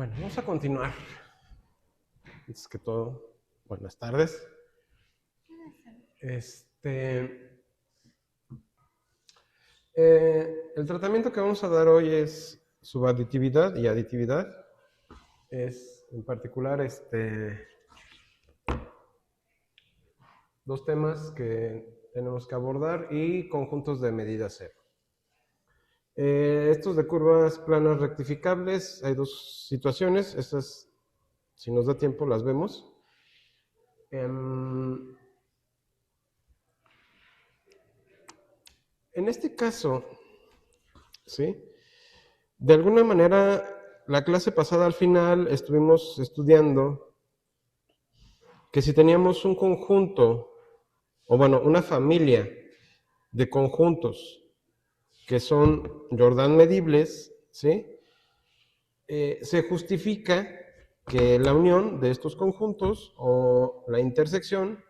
Bueno, vamos a continuar. Antes que todo, buenas tardes. El tratamiento que vamos a dar hoy es subaditividad y aditividad. Es en particular dos temas que tenemos que abordar y conjuntos de medida cero. Estos de curvas planas rectificables, hay dos situaciones, estas, si nos da tiempo, las vemos. En este caso, ¿sí? De alguna manera, la clase pasada al final estuvimos estudiando que si teníamos un conjunto, o bueno, una familia de conjuntos que son Jordan medibles, ¿sí? Se justifica que la unión de estos conjuntos o la intersección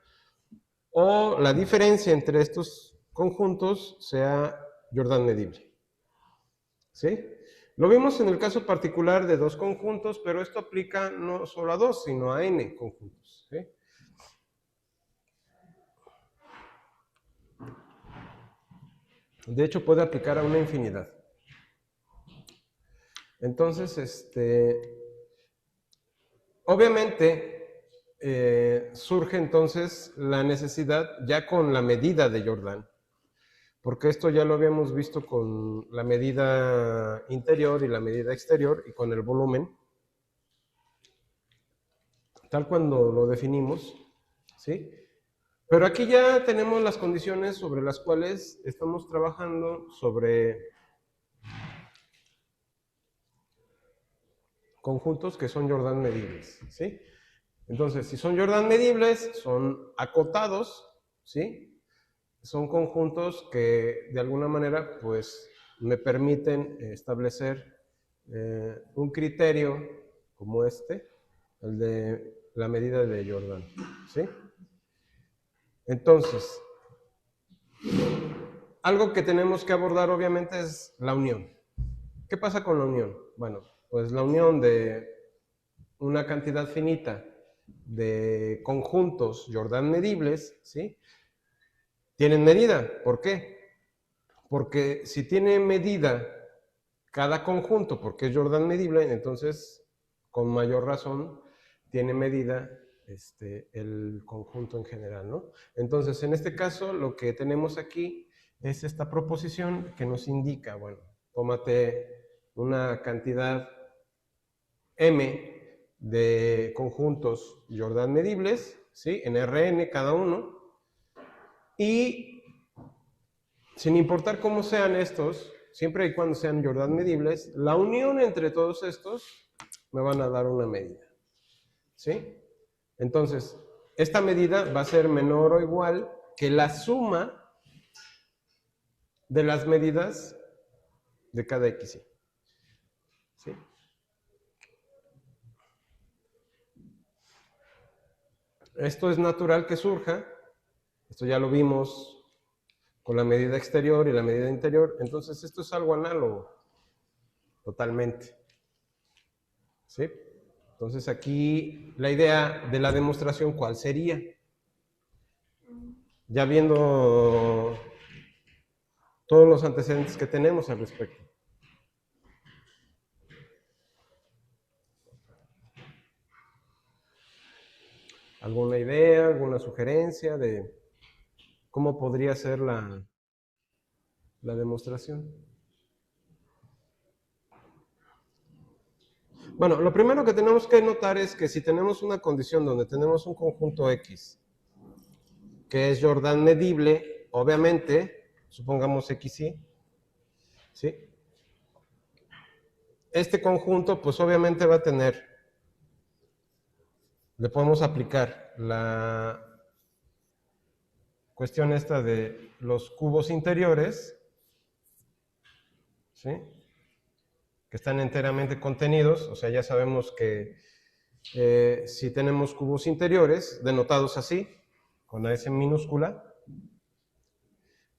o la diferencia entre estos conjuntos sea Jordan medible, ¿sí? Lo vimos en el caso particular de dos conjuntos, pero esto aplica no solo a dos, sino a n conjuntos, ¿sí? De hecho, puede aplicar a una infinidad. Entonces, obviamente, surge entonces la necesidad, ya con la medida de Jordan, porque esto ya lo habíamos visto con la medida interior y la medida exterior y con el volumen, tal cuando lo definimos, ¿sí? Pero aquí ya tenemos las condiciones sobre las cuales estamos trabajando sobre conjuntos que son Jordan medibles, ¿sí? Entonces, si son Jordan medibles, son acotados, ¿sí? Son conjuntos que de alguna manera, pues, me permiten establecer un criterio como este, el de la medida de Jordan, ¿sí? Entonces, algo que tenemos que abordar obviamente es la unión. ¿Qué pasa con la unión? Bueno, pues la unión de una cantidad finita de conjuntos Jordan medibles, ¿sí? Tienen medida. ¿Por qué? Porque si tiene medida cada conjunto, porque es Jordan medible, entonces con mayor razón tiene medida el conjunto en general, ¿no? Entonces, en este caso, lo que tenemos aquí es esta proposición que nos indica, bueno, tómate una cantidad m de conjuntos Jordan medibles, ¿sí? En Rn cada uno, y sin importar cómo sean estos, siempre y cuando sean Jordan medibles, la unión entre todos estos me van a dar una medida, ¿sí? Entonces, esta medida va a ser menor o igual que la suma de las medidas de cada xy, ¿sí? Esto es natural que surja, esto ya lo vimos con la medida exterior y la medida interior, entonces esto es algo análogo, totalmente, ¿sí? Entonces aquí la idea de la demostración, ¿cuál sería? Ya viendo todos los antecedentes que tenemos al respecto. ¿Alguna idea, alguna sugerencia de cómo podría ser la demostración? Bueno, lo primero que tenemos que notar es que si tenemos una condición donde tenemos un conjunto X que es Jordan medible, obviamente, supongamos XY, ¿sí? Este conjunto, pues obviamente va a tener, le podemos aplicar la cuestión esta de los cubos interiores, ¿sí? Que están enteramente contenidos, o sea, ya sabemos que si tenemos cubos interiores, denotados así, con la S minúscula,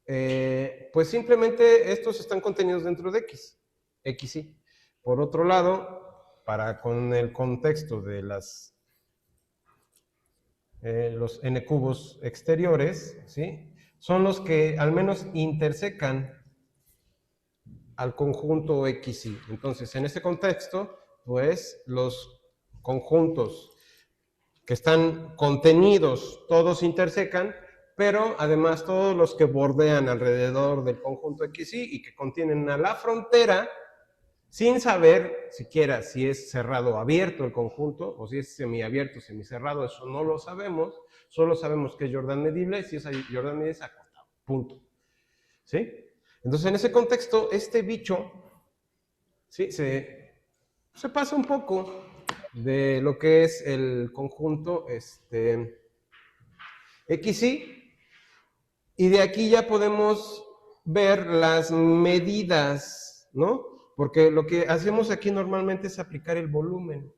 pues simplemente estos están contenidos dentro de X, XY. Por otro lado, con el contexto de los n cubos exteriores, ¿sí? Son los que al menos intersecan al conjunto XY. Entonces, en este contexto, pues los conjuntos que están contenidos, todos intersecan, pero además todos los que bordean alrededor del conjunto XY y que contienen a la frontera, sin saber siquiera si es cerrado o abierto el conjunto, o si es semiabierto o semicerrado, eso no lo sabemos, solo sabemos que es Jordan medible, si es Jordan medible es acotado, punto. ¿Sí? Entonces, en ese contexto, este bicho, ¿sí? se pasa un poco de lo que es el conjunto XY, y de aquí ya podemos ver las medidas, ¿no? Porque lo que hacemos aquí normalmente es aplicar el volumen.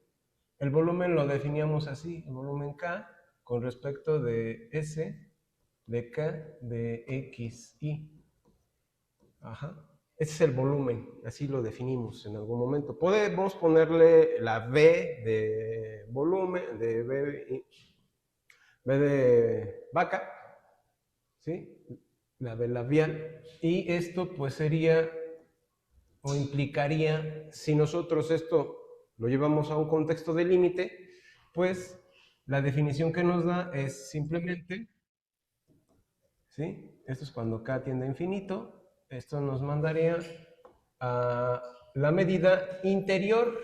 El volumen lo definíamos así, el volumen K con respecto de S, de K, de X, Y. Ajá. Ese es el volumen, así lo definimos en algún momento. Podemos ponerle la V de volumen, de V de vaca, ¿sí? La V labial. Y esto pues sería o implicaría, si nosotros esto lo llevamos a un contexto de límite, pues la definición que nos da es simplemente, ¿sí? Esto es cuando K tiende a infinito, esto nos mandaría a la medida interior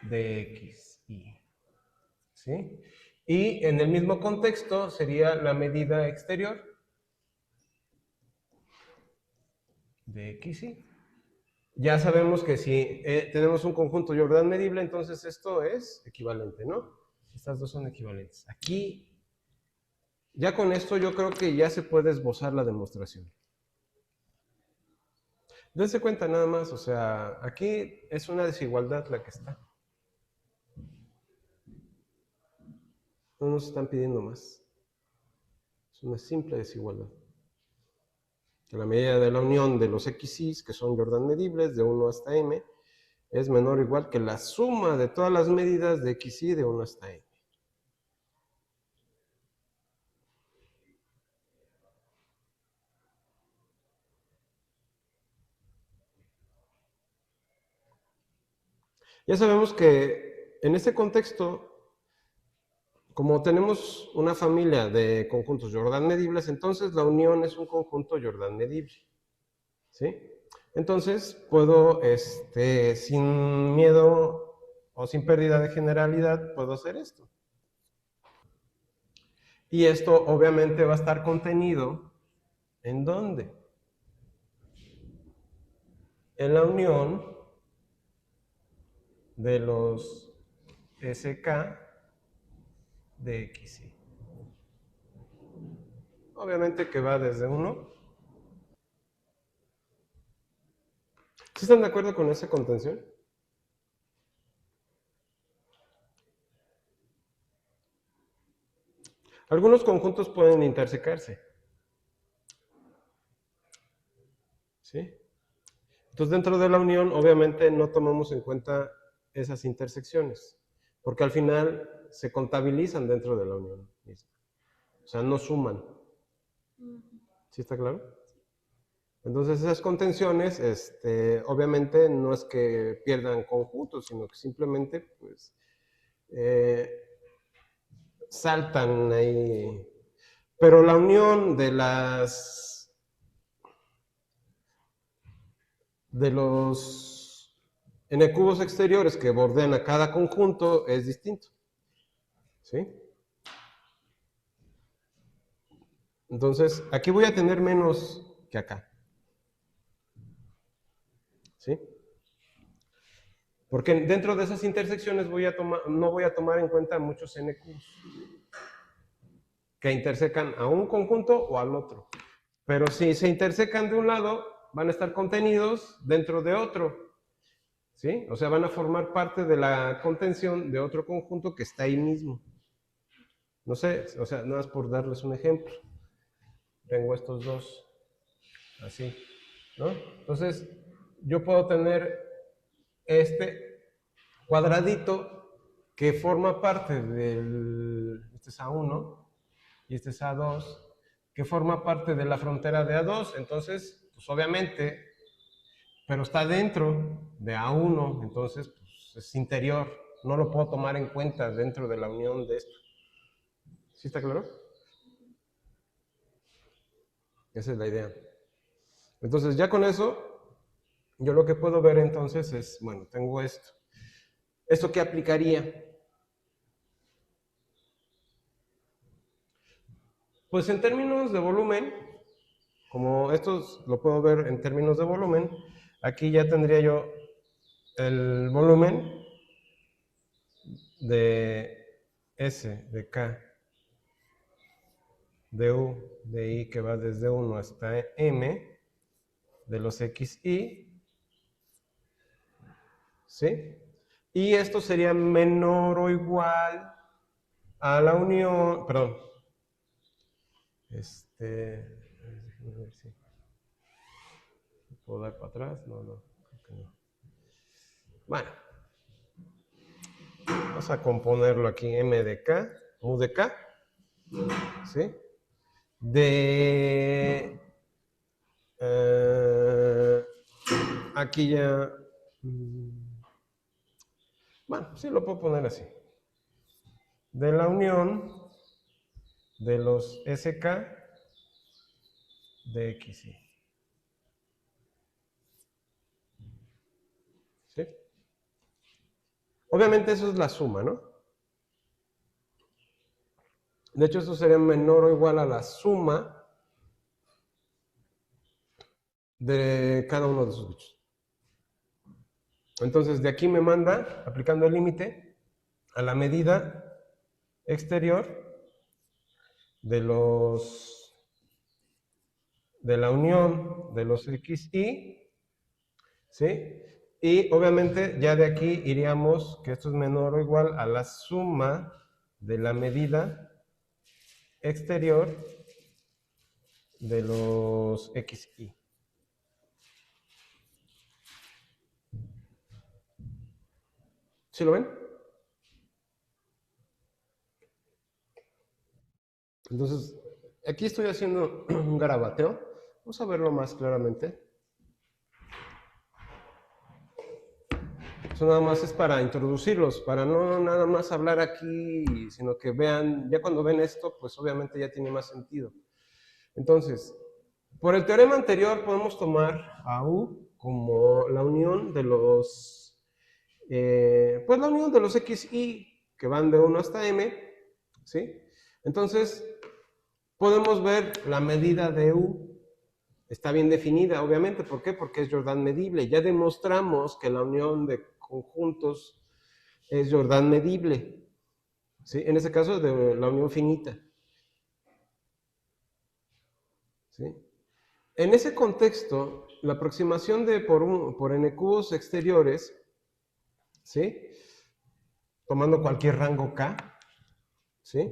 de X, Y, ¿sí? Y en el mismo contexto sería la medida exterior de X, Y. Ya sabemos que si tenemos un conjunto Jordan medible, entonces esto es equivalente, ¿no? Estas dos son equivalentes. Aquí, ya con esto yo creo que ya se puede esbozar la demostración. Dense cuenta nada más, o sea, aquí es una desigualdad la que está. No nos están pidiendo más. Es una simple desigualdad. Que la medida de la unión de los XY, que son Jordan medibles, de 1 hasta m, es menor o igual que la suma de todas las medidas de XY de 1 hasta m. Ya sabemos que en este contexto, como tenemos una familia de conjuntos Jordan medibles, entonces la unión es un conjunto Jordan medible. ¿Sí? Entonces puedo, sin miedo o sin pérdida de generalidad, puedo hacer esto. Y esto obviamente va a estar contenido ¿en dónde? En la unión de los SK de XY. Obviamente que va desde 1. ¿Sí están de acuerdo con esa contención? Algunos conjuntos pueden intersecarse. ¿Sí? Entonces, dentro de la unión, obviamente no tomamos en cuenta esas intersecciones, porque al final se contabilizan dentro de la unión misma. O sea, no suman. ¿Sí está claro? Entonces, esas contenciones, obviamente no es que pierdan conjuntos, sino que simplemente, pues, saltan ahí. Pero la unión de los n cubos exteriores que bordean a cada conjunto es distinto. ¿Sí? Entonces, aquí voy a tener menos que acá. ¿Sí? Porque dentro de esas intersecciones no voy a tomar en cuenta muchos n cubos que intersecan a un conjunto o al otro. Pero si se intersecan de un lado, van a estar contenidos dentro de otro. ¿Sí? O sea, van a formar parte de la contención de otro conjunto que está ahí mismo. No sé, o sea, nada más por darles un ejemplo. Tengo estos dos, así, ¿no? Entonces, yo puedo tener este cuadradito que forma parte del, este es A1 y este es A2, que forma parte de la frontera de A2, entonces, pues obviamente, pero está dentro de A1, entonces, pues es interior, no lo puedo tomar en cuenta dentro de la unión de esto. ¿Sí está claro? Esa es la idea. Entonces, ya con eso, yo lo que puedo ver entonces es, bueno, tengo esto. ¿Esto qué aplicaría? Pues en términos de volumen, como esto lo puedo ver en términos de volumen, aquí ya tendría yo el volumen de S, de K, de U, de I, que va desde 1 hasta M, de los XY, ¿sí? Y esto sería menor o igual a la unión, perdón, déjame ver si puedo dar para atrás, no, creo que no. Bueno, vamos a componerlo aquí, M de K, U de K, ¿sí? De aquí ya, bueno, sí lo puedo poner así. De la unión de los SK de XY. ¿Sí? Obviamente eso es la suma, ¿no? De hecho, esto sería menor o igual a la suma de cada uno de sus bichos. Entonces, de aquí me manda, aplicando el límite, a la medida exterior de la unión de los XY, ¿sí? Y obviamente ya de aquí iríamos, que esto es menor o igual a la suma de la medida exterior de los XY. ¿Sí lo ven? Entonces, aquí estoy haciendo un garabateo. Vamos a verlo más claramente. Eso nada más es para introducirlos, para no nada más hablar aquí, sino que vean, ya cuando ven esto, pues obviamente ya tiene más sentido. Entonces, por el teorema anterior podemos tomar a U como la unión de los, pues la unión de los XY que van de 1 hasta M, ¿sí? Entonces, podemos ver la medida de U, está bien definida, obviamente. ¿Por qué? Porque es Jordan medible. Ya demostramos que la unión de conjuntos es Jordan medible, ¿sí? En ese caso, de la unión finita, ¿sí? En ese contexto, la aproximación de por n cubos exteriores, ¿sí? Tomando cualquier rango K, ¿sí?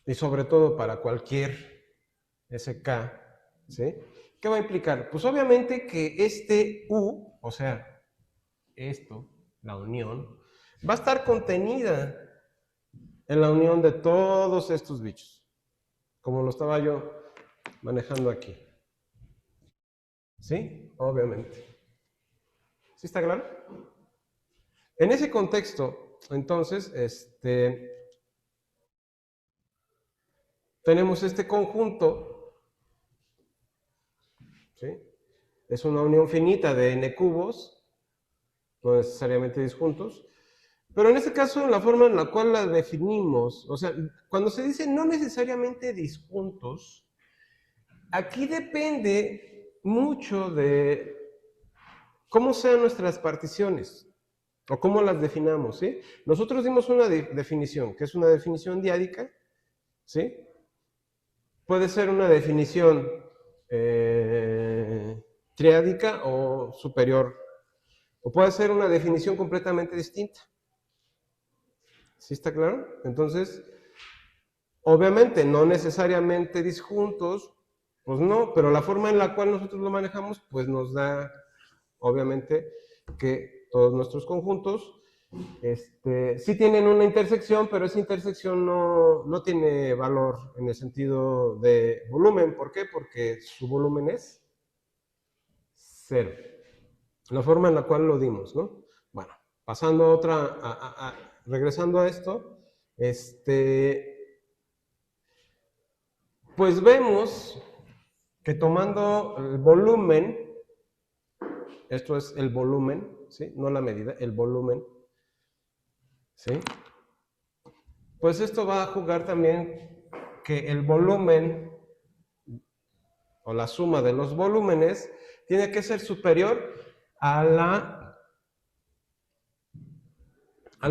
Y sobre todo para cualquier SK, ¿sí? ¿Qué va a implicar? Pues obviamente que este U, o sea, esto, la unión, va a estar contenida en la unión de todos estos bichos, como lo estaba yo manejando aquí. ¿Sí? Obviamente. ¿Sí está claro? En ese contexto, entonces, tenemos este conjunto, ¿sí? Es una unión finita de n cubos, no necesariamente disjuntos, pero en este caso, en la forma en la cual la definimos, o sea, cuando se dice no necesariamente disjuntos, aquí depende mucho de cómo sean nuestras particiones o cómo las definamos, ¿sí? Nosotros dimos una definición, que es una definición diádica, ¿sí? Puede ser una definición triádica o superior, o puede ser una definición completamente distinta. ¿Sí está claro? Entonces, obviamente, no necesariamente disjuntos, pues no, pero la forma en la cual nosotros lo manejamos, pues nos da, obviamente, que todos nuestros conjuntos, sí tienen una intersección, pero esa intersección no tiene valor en el sentido de volumen. ¿Por qué? Porque su volumen es 0. La forma en la cual lo dimos, ¿no? Bueno, pasando a otra, regresando a esto, pues vemos que tomando el volumen, esto es el volumen, ¿sí? No la medida, el volumen, ¿sí? Pues esto va a jugar también que el volumen o la suma de los volúmenes tiene que ser superior al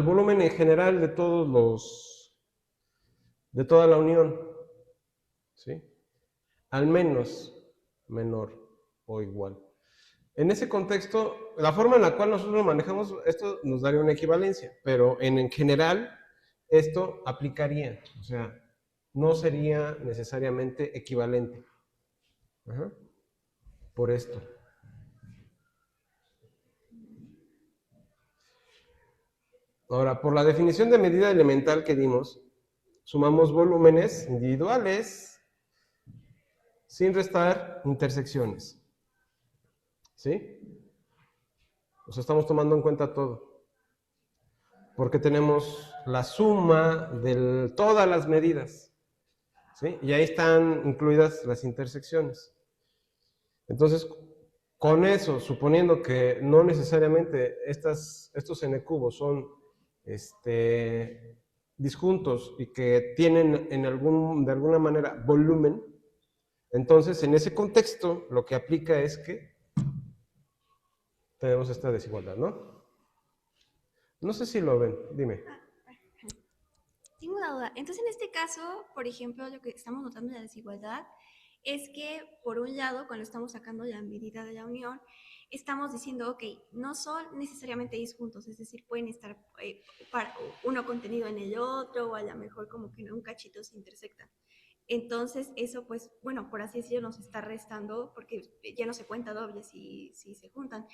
volumen en general de de toda la unión, ¿sí? Al menos menor o igual. En ese contexto, la forma en la cual nosotros manejamos esto nos daría una equivalencia, pero en general esto aplicaría, o sea, no sería necesariamente equivalente. Ajá. Por esto. Ahora, por la definición de medida elemental que dimos, sumamos volúmenes individuales sin restar intersecciones. ¿Sí? O sea, estamos tomando en cuenta todo. Porque tenemos la suma de todas las medidas. ¿Sí? Y ahí están incluidas las intersecciones. Entonces, con eso, suponiendo que no necesariamente estos n cubos son disjuntos y que tienen de alguna manera volumen, entonces en ese contexto lo que aplica es que tenemos esta desigualdad, ¿no? No sé si lo ven, dime. Tengo una duda. Entonces, en este caso, por ejemplo, lo que estamos notando de la desigualdad es que, por un lado, cuando estamos sacando la medida de la unión, estamos diciendo, ok, no son necesariamente disjuntos, es decir, pueden estar uno contenido en el otro, o a lo mejor como que en un cachito se intersectan. Entonces, eso, pues, bueno, por así decirlo, nos está restando, porque ya no se cuenta doble si se juntan.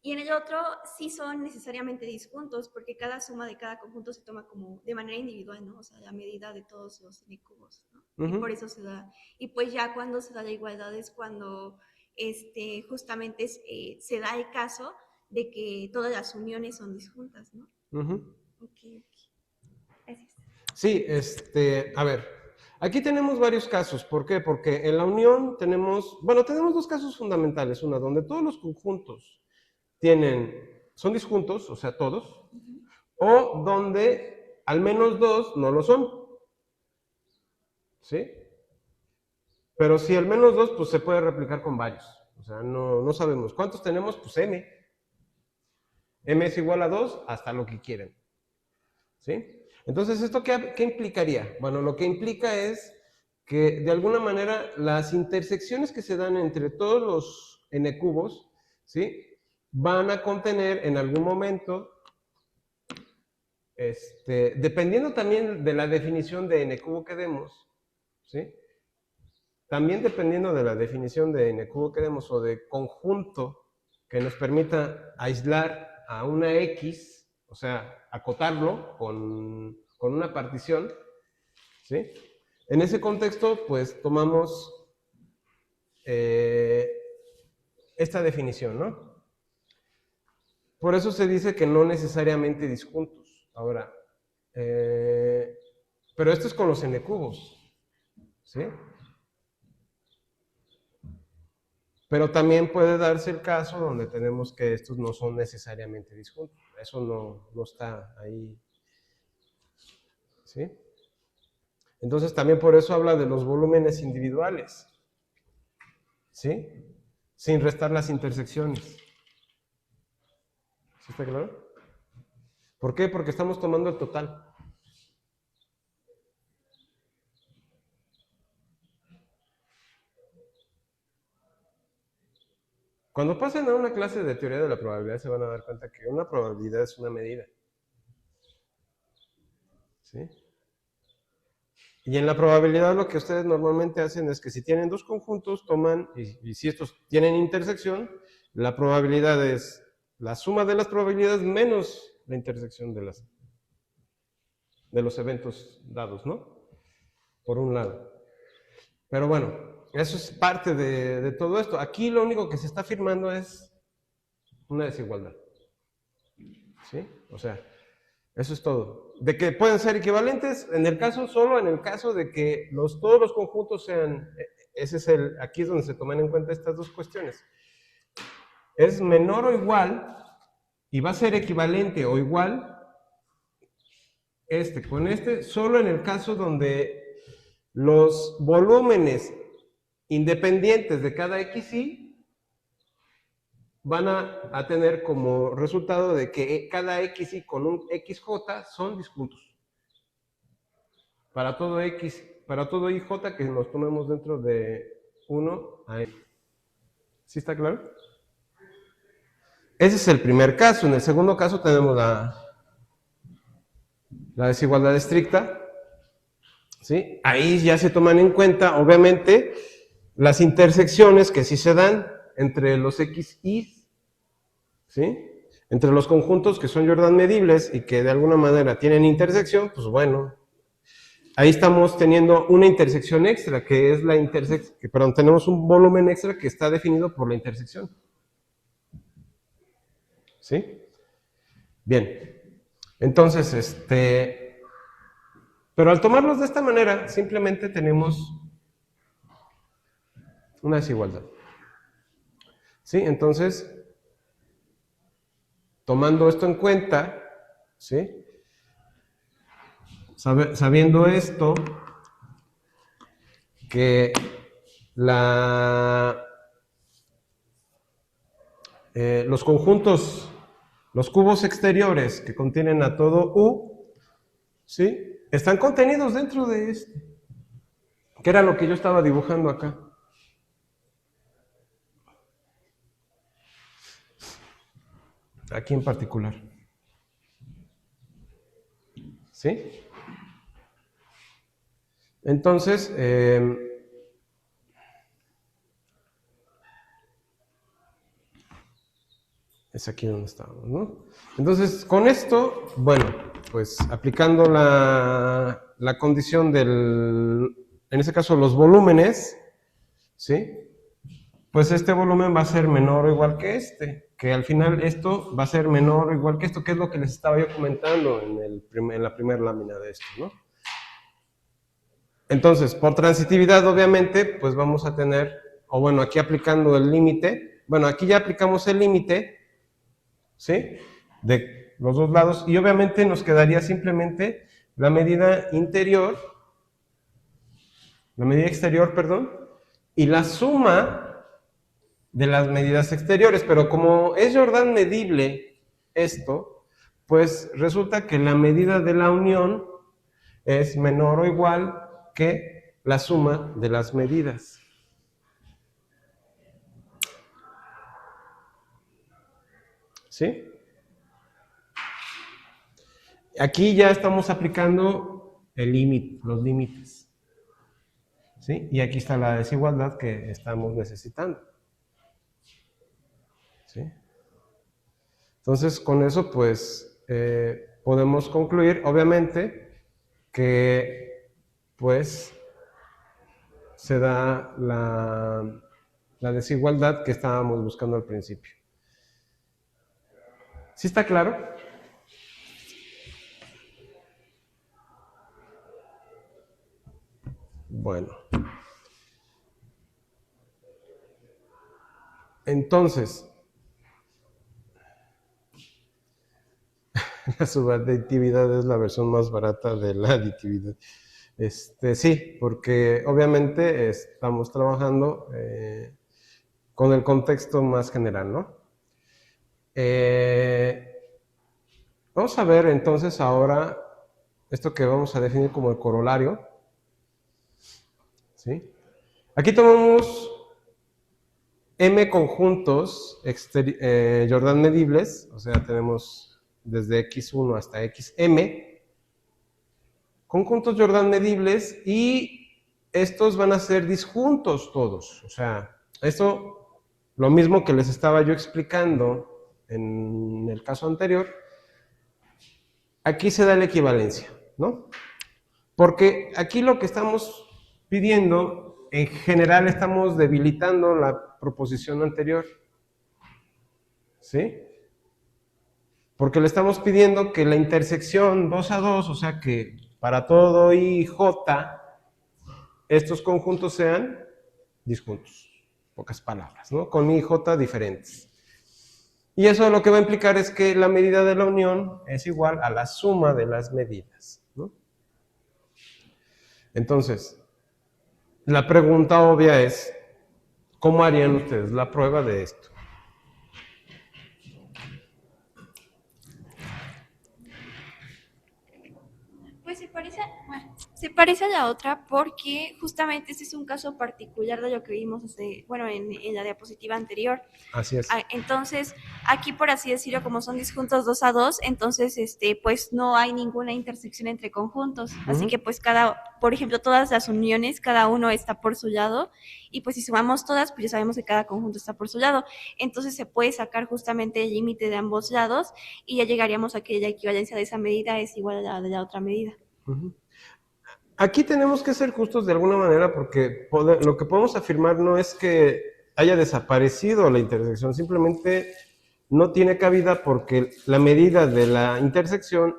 Y en el otro sí son necesariamente disjuntos, porque cada suma de cada conjunto se toma como de manera individual, ¿no? O sea, la medida de todos los n cubos, ¿no? Y por eso se da. Y pues ya cuando se da la igualdad es cuando justamente se da el caso de que todas las uniones son disjuntas, ¿no? Ok. Gracias. Sí, a ver, aquí tenemos varios casos. ¿Por qué? Porque en la unión tenemos dos casos fundamentales. Una, donde todos los conjuntos son disjuntos, o sea, todos, o donde al menos dos no lo son. ¿Sí? Pero si al menos dos, pues se puede replicar con varios. O sea, no sabemos. ¿Cuántos tenemos? Pues m. M es igual a 2 hasta lo que quieran. ¿Sí? Entonces, ¿esto qué implicaría? Bueno, lo que implica es que de alguna manera las intersecciones que se dan entre todos los n cubos, ¿sí? Van a contener en algún momento, dependiendo también de la definición de n cubo que demos, ¿sí? También dependiendo de la definición de n cubo que demos o de conjunto que nos permita aislar a una x, o sea, acotarlo con una partición, ¿sí? En ese contexto, pues tomamos esta definición, ¿no? Por eso se dice que no necesariamente disjuntos. Ahora, pero esto es con los n cubos, ¿sí? Pero también puede darse el caso donde tenemos que estos no son necesariamente disjuntos. Eso no está ahí. ¿Sí? Entonces también por eso habla de los volúmenes individuales. ¿Sí? Sin restar las intersecciones. ¿Sí está claro? ¿Por qué? Porque estamos tomando el total. Cuando pasen a una clase de teoría de la probabilidad se van a dar cuenta que una probabilidad es una medida. ¿Sí? Y en la probabilidad lo que ustedes normalmente hacen es que si tienen dos conjuntos, toman, y si estos tienen intersección, la probabilidad es la suma de las probabilidades menos la intersección de los eventos dados, ¿no? Por un lado. Pero bueno, eso es parte de todo esto. Aquí lo único que se está afirmando es una desigualdad. ¿Sí? O sea, eso es todo. De que pueden ser equivalentes, solo en el caso de que todos los conjuntos sean, aquí es donde se toman en cuenta estas dos cuestiones. Es menor o igual, y va a ser equivalente o igual, con solo en el caso donde los volúmenes independientes de cada xy van a tener como resultado de que cada xy con un xj son disjuntos. Para todo ij que nos tomemos dentro de 1 a n. ¿Sí está claro? Ese es el primer caso. En el segundo caso tenemos la desigualdad estricta. ¿Sí? Ahí ya se toman en cuenta, obviamente, las intersecciones que sí se dan entre los xy, ¿sí? Entre los conjuntos que son Jordan medibles y que de alguna manera tienen intersección, pues bueno, ahí estamos teniendo una intersección extra, que es la intersección, perdón, tenemos un volumen extra que está definido por la intersección. ¿Sí? Bien. Entonces, pero al tomarlos de esta manera, simplemente tenemos una desigualdad. ¿Sí? Entonces, tomando esto en cuenta, ¿sí? Sabiendo esto, que los conjuntos, los cubos exteriores que contienen a todo U, ¿sí? Están contenidos dentro de que era lo que yo estaba dibujando acá. Aquí en particular. ¿Sí? Entonces, es aquí donde estábamos, ¿no? Entonces, con esto, bueno, pues aplicando la condición en ese caso, los volúmenes, ¿sí? Pues este volumen va a ser menor o igual que al final esto va a ser menor o igual que esto, que es lo que les estaba yo comentando en la primera lámina de esto, ¿no? Entonces, por transitividad, obviamente, pues vamos a tener, o bueno, aquí aplicando el límite, bueno, aquí ya aplicamos el límite, ¿sí? De los dos lados, y obviamente nos quedaría simplemente la medida exterior, perdón, y la suma de las medidas exteriores, pero como es Jordan medible esto, pues resulta que la medida de la unión es menor o igual que la suma de las medidas. ¿Sí? Aquí ya estamos aplicando los límites. ¿Sí? Y aquí está la desigualdad que estamos necesitando. ¿Sí? Entonces, con eso, pues, podemos concluir, obviamente, que, pues, se da la desigualdad que estábamos buscando al principio. ¿Sí está claro? Bueno. Entonces, la subaditividad es la versión más barata de la aditividad. Sí, porque obviamente estamos trabajando con el contexto más general, ¿no? Vamos a ver entonces ahora esto que vamos a definir como el corolario. ¿Sí? Aquí tomamos m conjuntos Jordan medibles, o sea, tenemos desde x1 hasta xm, conjuntos Jordan medibles, y estos van a ser disjuntos todos. O sea, esto, lo mismo que les estaba yo explicando en el caso anterior, aquí se da la equivalencia, ¿no? Porque aquí lo que estamos pidiendo, en general estamos debilitando la proposición anterior, ¿sí? Porque le estamos pidiendo que la intersección 2 a 2, o sea que para todo I, J, estos conjuntos sean disjuntos, pocas palabras, ¿no? Con I y J diferentes. Y eso lo que va a implicar es que la medida de la unión es igual a la suma de las medidas, ¿no? Entonces, la pregunta obvia es, ¿cómo harían ustedes la prueba de esto? Pues se parece a la otra porque justamente este es un caso particular de lo que vimos en la diapositiva anterior. Así es. Entonces, aquí por así decirlo, como son disjuntos 2 a 2, entonces pues no hay ninguna intersección entre conjuntos. Así que pues por ejemplo, todas las uniones, cada uno está por su lado, y pues si sumamos todas, pues ya sabemos que cada conjunto está por su lado. Entonces se puede sacar justamente el límite de ambos lados y ya llegaríamos a que la equivalencia de esa medida es igual a la de la otra medida. Aquí tenemos que ser justos de alguna manera porque lo que podemos afirmar no es que haya desaparecido la intersección, simplemente no tiene cabida porque la medida de la intersección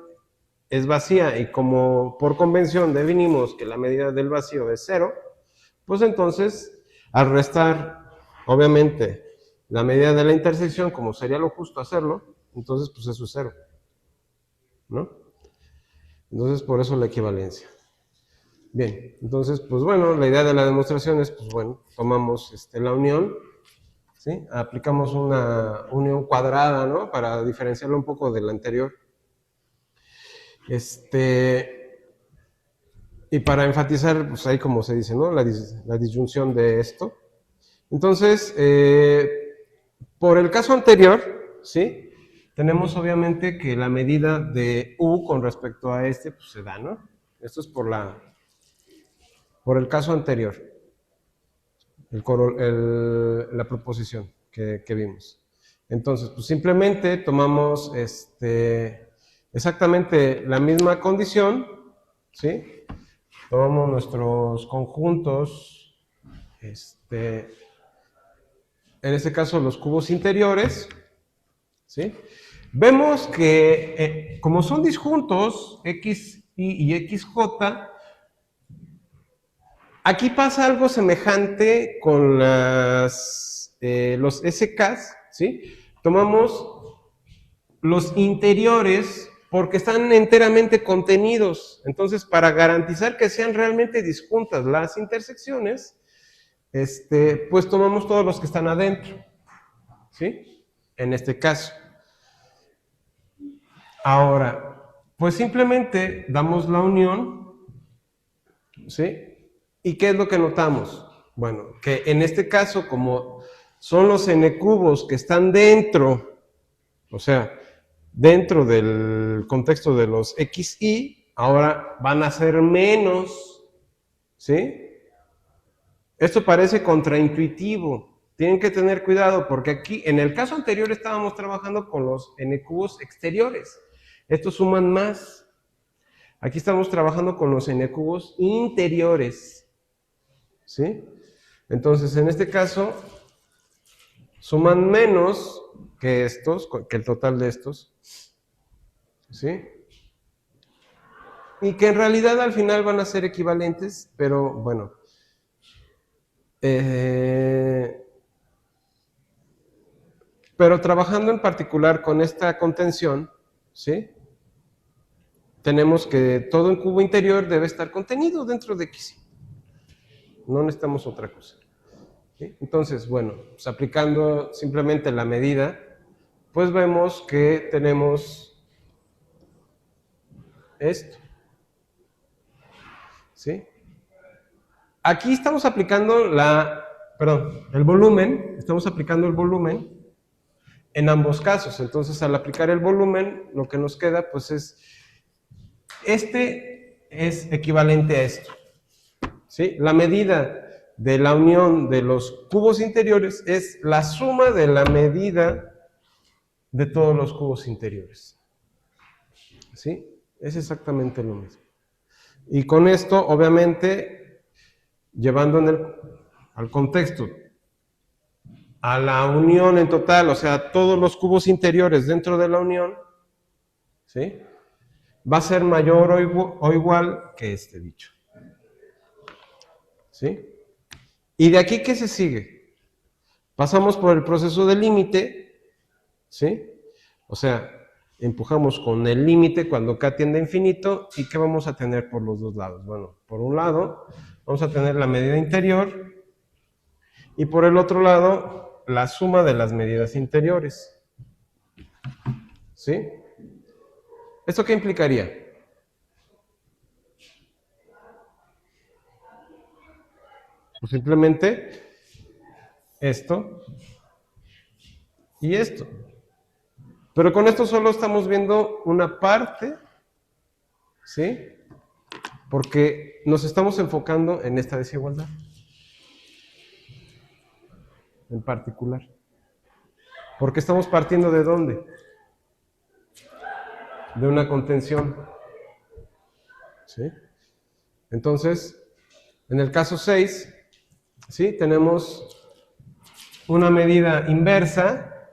es vacía y como por convención definimos que la medida del vacío es 0, pues entonces al restar obviamente la medida de la intersección, como sería lo justo hacerlo, entonces pues eso es 0, ¿no? Entonces por eso la equivalencia. Bien, entonces, pues bueno, la idea de la demostración es, pues bueno, tomamos la unión, ¿sí? Aplicamos una unión cuadrada, ¿no? Para diferenciarlo un poco de la anterior. Y para enfatizar, pues ahí como se dice, ¿no? La disyunción de esto. Entonces, por el caso anterior, ¿sí? Tenemos obviamente que la medida de U con respecto a pues se da, ¿no? Esto es por el caso anterior, la proposición que vimos. Entonces, pues simplemente tomamos exactamente la misma condición, ¿sí? Tomamos nuestros conjuntos, en este caso los cubos interiores, ¿sí? Vemos que como son disjuntos, xy y xj, aquí pasa algo semejante con los SKs, ¿sí? Tomamos los interiores porque están enteramente contenidos. Entonces, para garantizar que sean realmente disjuntas las intersecciones, pues tomamos todos los que están adentro, ¿sí? En este caso. Ahora, pues simplemente damos la unión, ¿sí? ¿Y qué es lo que notamos? Bueno, que en este caso, como son los n cubos que están dentro, o sea, dentro del contexto de los xy, ahora van a ser menos, ¿sí? Esto parece contraintuitivo. Tienen que tener cuidado porque aquí, en el caso anterior, estábamos trabajando con los n cubos exteriores. Estos suman más. Aquí estamos trabajando con los n cubos interiores, ¿sí? Entonces, en este caso, suman menos que estos, que el total de estos, ¿sí? Y que en realidad al final van a ser equivalentes, pero bueno. Pero trabajando en particular con esta contención, ¿sí? Tenemos que todo el cubo interior debe estar contenido dentro de X. No necesitamos otra cosa. ¿Sí? Entonces, bueno, pues aplicando simplemente la medida, pues vemos que tenemos esto. ¿Sí? Aquí estamos aplicando el volumen, estamos aplicando el volumen en ambos casos. Entonces, al aplicar el volumen, lo que nos queda, pues es equivalente a esto, ¿sí? La medida de la unión de los cubos interiores es la suma de la medida de todos los cubos interiores. ¿Sí? Es exactamente lo mismo. Y con esto, obviamente, llevando al contexto, a la unión en total, o sea, todos los cubos interiores dentro de la unión, ¿sí? Va a ser mayor o igual que este dicho. ¿Sí? ¿Y de aquí qué se sigue? Pasamos por el proceso de límite, ¿sí? O sea, empujamos con el límite cuando k tiende a infinito, ¿y qué vamos a tener por los dos lados? Bueno, por un lado vamos a tener la medida interior y por el otro lado la suma de las medidas interiores. ¿Sí? ¿Esto qué implicaría? Pues simplemente esto y esto. Pero con esto solo estamos viendo una parte, ¿sí? Porque nos estamos enfocando en esta desigualdad en particular. Porque estamos partiendo ¿de dónde? De una contención. ¿Sí? Entonces, en el caso 6, ¿sí? Tenemos una medida inversa.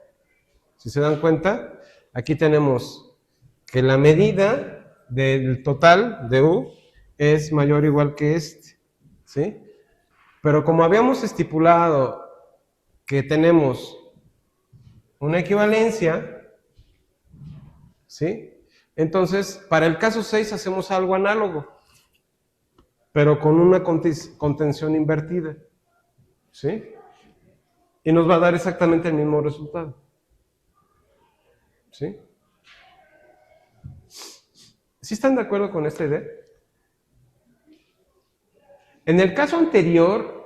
Si se dan cuenta, aquí tenemos que la medida del total de U es mayor o igual que este. ¿Sí? Pero como habíamos estipulado que tenemos una equivalencia, ¿sí? Entonces, para el caso 6 hacemos algo análogo, pero con una contención invertida, ¿sí? Y nos va a dar exactamente el mismo resultado, ¿sí? ¿Sí están de acuerdo con esta idea? En el caso anterior,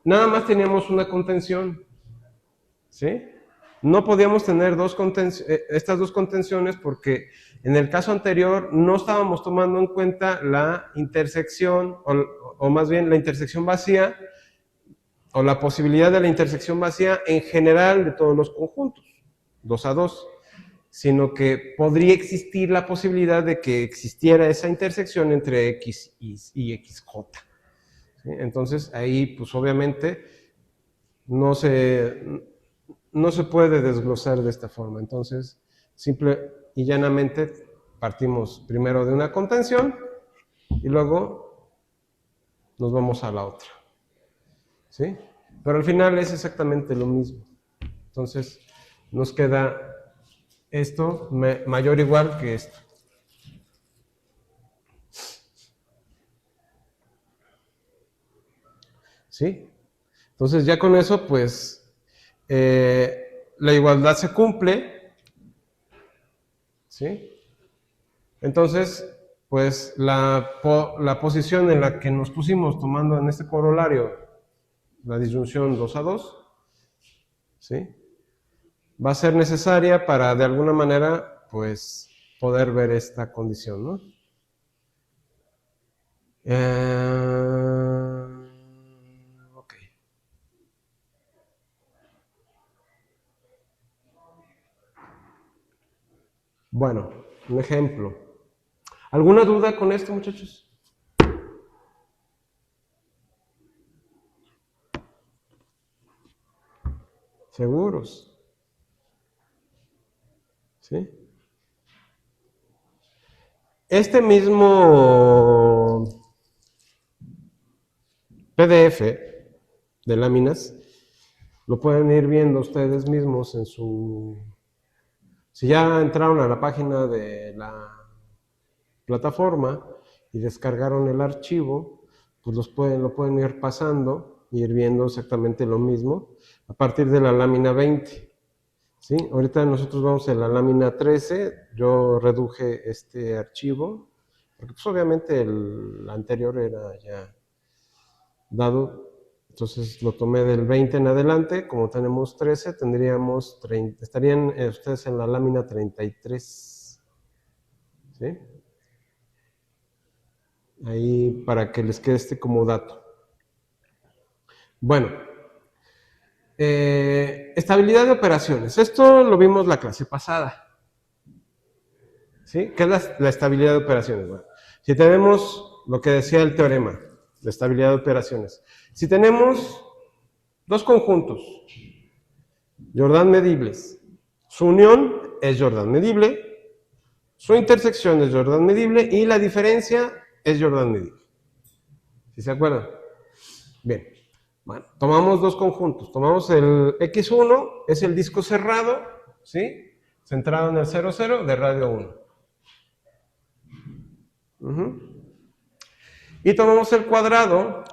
nada más teníamos una contención, ¿sí? No podíamos tener estas dos contenciones porque en el caso anterior no estábamos tomando en cuenta la intersección, o más bien la intersección vacía, o la posibilidad de la intersección vacía en general de todos los conjuntos, 2 a 2, sino que podría existir la posibilidad de que existiera esa intersección entre X y XJ. ¿Sí? Entonces ahí pues obviamente no se puede desglosar de esta forma. Entonces, simple y llanamente partimos primero de una contención y luego nos vamos a la otra. ¿Sí? Pero al final es exactamente lo mismo. Entonces, nos queda esto mayor o igual que esto. ¿Sí? Entonces, ya con eso, pues, la igualdad se cumple. ¿Sí? Entonces, pues, la posición en la que nos pusimos tomando en este corolario la disyunción 2 a 2, ¿sí? Va a ser necesaria para, de alguna manera, pues, poder ver esta condición, ¿no? Ok. Bueno, un ejemplo. ¿Alguna duda con esto, muchachos? ¿Seguros? ¿Sí? Este mismo PDF de láminas lo pueden ir viendo ustedes mismos en su... Si ya entraron a la página de la plataforma y descargaron el archivo, pues lo pueden ir pasando y ir viendo exactamente lo mismo a partir de la lámina 20. ¿Sí? Ahorita nosotros vamos a la lámina 13, yo reduje este archivo, porque pues obviamente el anterior era ya dado, entonces lo tomé del 20 en adelante, como tenemos 13, tendríamos 30, estarían ustedes en la lámina 33, ¿sí? Ahí para que les quede este como dato. Bueno, Estabilidad de operaciones. Esto lo vimos la clase pasada. ¿Sí? ¿Qué es la estabilidad de operaciones? Bueno, si tenemos lo que decía el teorema de estabilidad de operaciones. Si tenemos dos conjuntos, Jordan medibles, su unión es Jordan medible, su intersección es Jordan medible y la diferencia es Jordan medible. ¿Sí se acuerdan? Bien. Bueno, tomamos dos conjuntos. Tomamos el X1, es el disco cerrado, ¿sí? Centrado en el 0, 0 de radio 1. Y tomamos el cuadrado,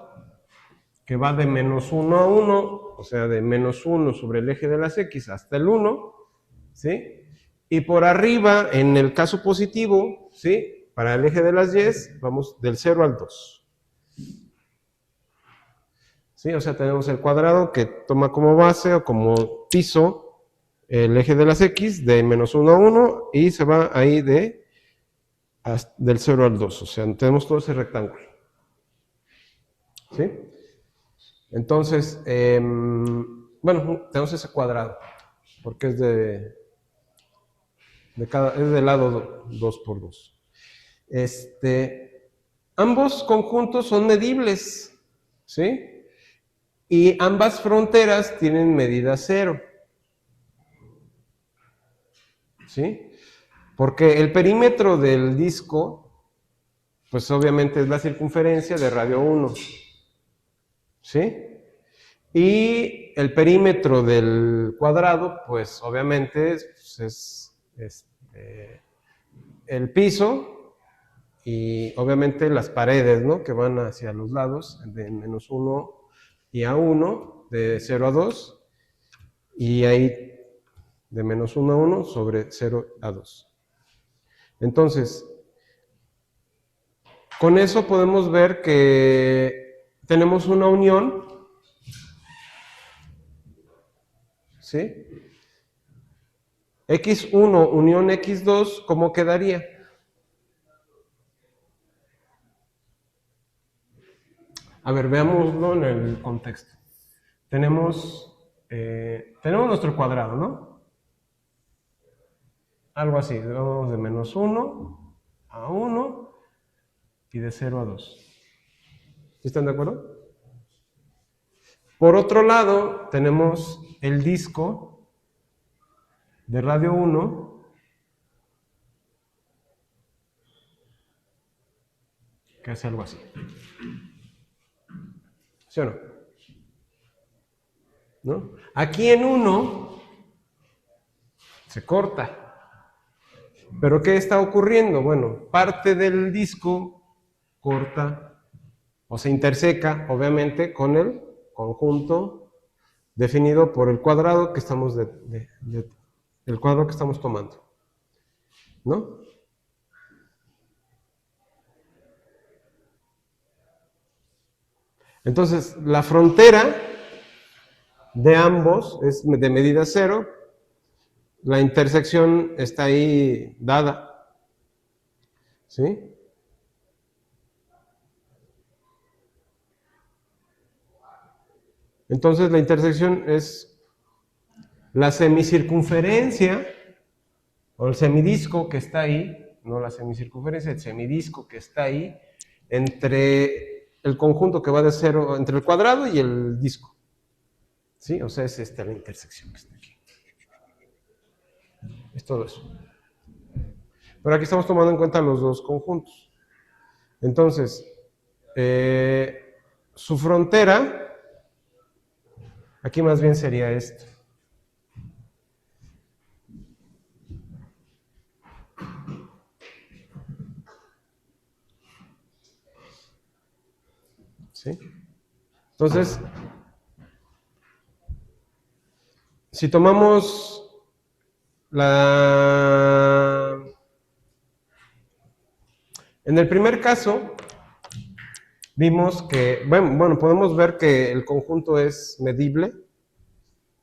que va de menos 1 a 1, o sea, de menos 1 sobre el eje de las X hasta el 1, ¿sí? Y por arriba, en el caso positivo, ¿sí? Para el eje de las Y, vamos del 0 al 2. ¿Sí? O sea, tenemos el cuadrado que toma como base o como piso el eje de las X de menos 1 a 1 y se va ahí del 0 al 2. O sea, tenemos todo ese rectángulo. ¿Sí? Entonces, bueno, tenemos ese cuadrado, porque es es del lado 2 por 2. Ambos conjuntos son medibles, ¿sí? Y ambas fronteras tienen medida 0. ¿Sí? Porque el perímetro del disco, pues obviamente es la circunferencia de radio 1. ¿Sí? Y el perímetro del cuadrado, pues obviamente es el piso y obviamente las paredes, ¿no? Que van hacia los lados, de menos 1 y a 1, de 0 a 2, y ahí de menos 1 a 1 sobre 0 a 2. Entonces, con eso podemos ver que tenemos una unión, ¿sí? X1 unión X2, ¿cómo quedaría? A ver, veámoslo en el contexto. Tenemos nuestro cuadrado, ¿no? Algo así, vamos de menos 1 a 1 y de 0 a 2. ¿Están de acuerdo? Por otro lado, tenemos el disco de radio 1, que hace algo así. ¿Sí o no? ¿No? Aquí en 1 se corta. ¿Pero qué está ocurriendo? Bueno, parte del disco corta o se interseca, obviamente, con el conjunto definido por el cuadrado que estamos el cuadrado que estamos tomando, ¿no? Entonces, la frontera de ambos es de medida 0, la intersección está ahí dada, ¿sí? Entonces, la intersección es la semicircunferencia o el semidisco que está ahí, no la semicircunferencia, el semidisco que está ahí entre el conjunto que va de 0, entre el cuadrado y el disco. ¿Sí? O sea, es esta la intersección que está aquí. Es todo eso. Pero aquí estamos tomando en cuenta los dos conjuntos. Entonces, su frontera, aquí más bien sería esto. ¿Sí? Entonces, si tomamos en el primer caso, vimos que, bueno, podemos ver que el conjunto es medible,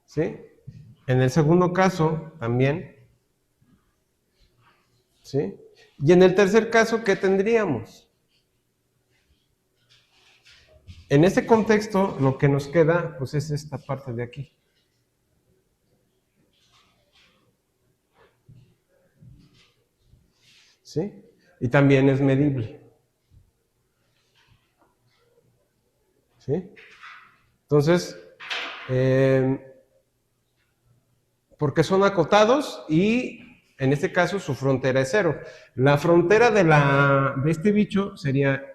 ¿sí? En el segundo caso, también, ¿sí? Y en el tercer caso, ¿qué tendríamos? En este contexto, lo que nos queda, pues es esta parte de aquí. ¿sí? Y también es medible, ¿sí? Entonces, porque son acotados y en este caso su frontera es 0. La frontera de este bicho sería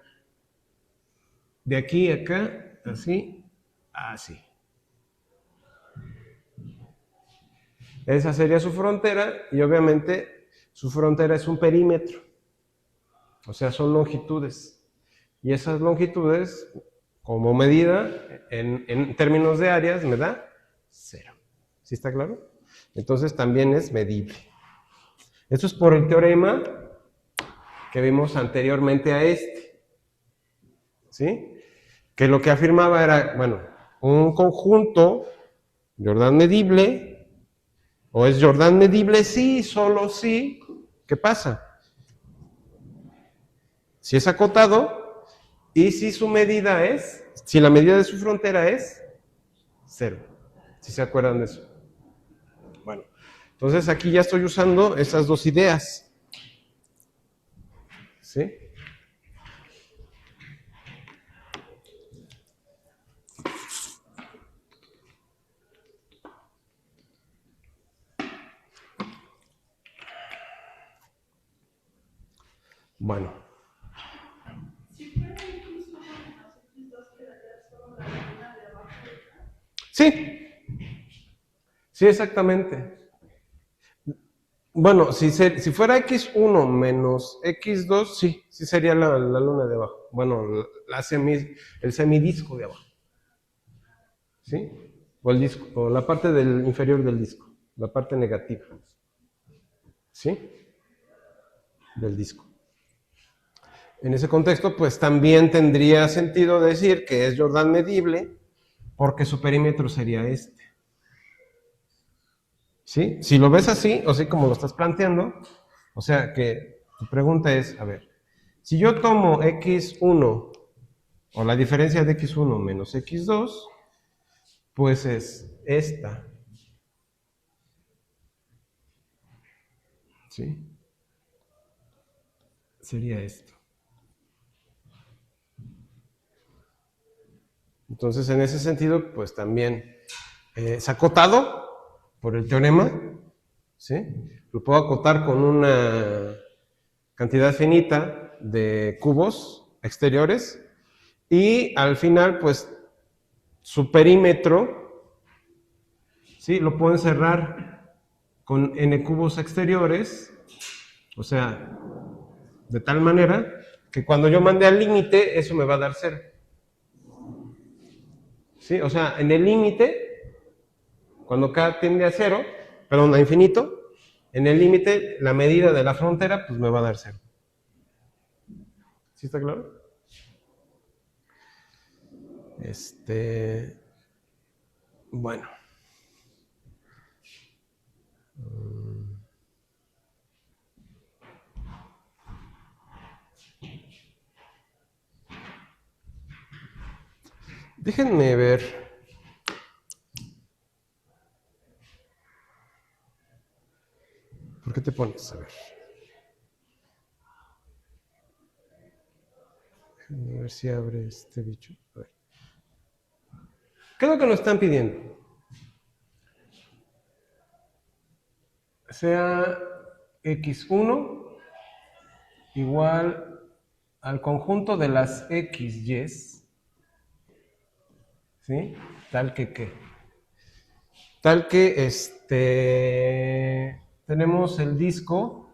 de aquí a acá, así, así. Esa sería su frontera y obviamente su frontera es un perímetro, o sea, son longitudes. Y esas longitudes, como medida, en términos de áreas, me da 0. ¿Sí está claro? Entonces también es medible. Esto es por el teorema que vimos anteriormente a este. ¿Sí? Que lo que afirmaba era, bueno, un conjunto Jordan medible, o es Jordan medible sí, solo sí. ¿Qué pasa? Si es acotado y si su medida es, si la medida de su frontera es 0. ¿Si se acuerdan de eso? Bueno, entonces aquí ya estoy usando esas dos ideas. ¿Sí? Bueno. Sí, sí, exactamente. Bueno, si fuera x1 menos x2, sí, sí sería la luna de abajo. Bueno, el semidisco de abajo. ¿Sí? O el disco, o la parte inferior del disco, la parte negativa. ¿Sí? Del disco. En ese contexto, pues también tendría sentido decir que es Jordan medible, porque su perímetro sería este. ¿Sí? Si lo ves así, o así como lo estás planteando, o sea que tu pregunta es, a ver, si yo tomo x1 o la diferencia de x1 menos x2, pues es esta. ¿Sí? Sería esto. Entonces, en ese sentido, pues también es acotado por el teorema, ¿sí? Lo puedo acotar con una cantidad finita de cubos exteriores y al final, pues, su perímetro, ¿sí? Lo puedo encerrar con n cubos exteriores, o sea, de tal manera que cuando yo mande al límite, eso me va a dar 0. ¿Sí? O sea, en el límite, cuando k tiende a 0, perdón, a infinito, en el límite, la medida de la frontera, pues me va a dar 0. ¿Sí está claro? Bueno. Déjenme ver. ¿Por qué te pones? A ver. Déjenme ver si abre este bicho. A ver. ¿Qué es lo que nos están pidiendo? Sea x1 igual al conjunto de las xy's, ¿sí? Tal que qué. Tal que tenemos el disco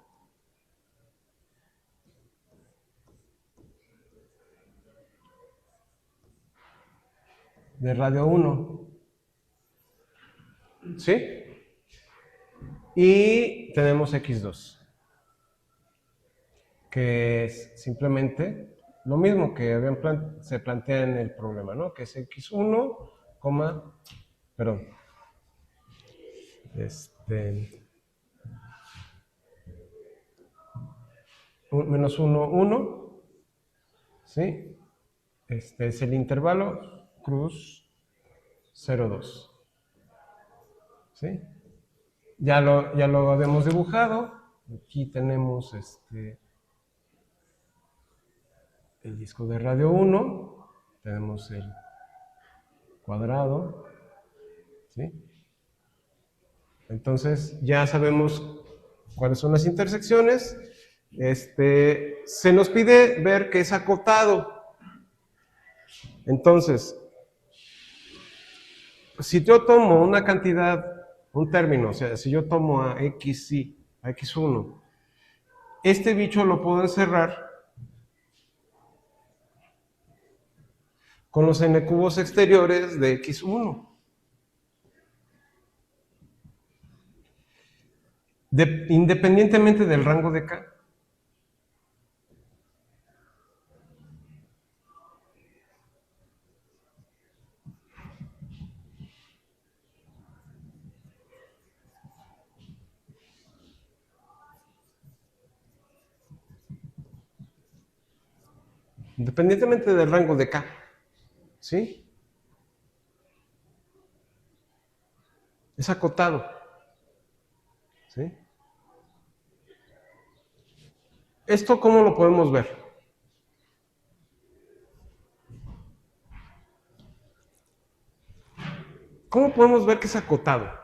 de radio 1, ¿sí? Y tenemos x2, que es simplemente lo mismo que se plantea en el problema, ¿no? Que es x1, perdón, menos 1, 1, ¿sí? Es el intervalo cruz 0, 2, ¿sí? Ya lo habíamos dibujado. Aquí tenemos el disco de radio 1, tenemos el cuadrado, ¿sí? Entonces ya sabemos cuáles son las intersecciones. Se nos pide ver que es acotado. Entonces, si yo tomo una cantidad, un término, o sea, si yo tomo a x, y a x1, este bicho lo puedo encerrar con los n cubos exteriores de x1. Independientemente del rango de k. Independientemente del rango de k. ¿Sí? Es acotado. ¿Sí? ¿Esto cómo lo podemos ver? ¿Cómo podemos ver que es acotado?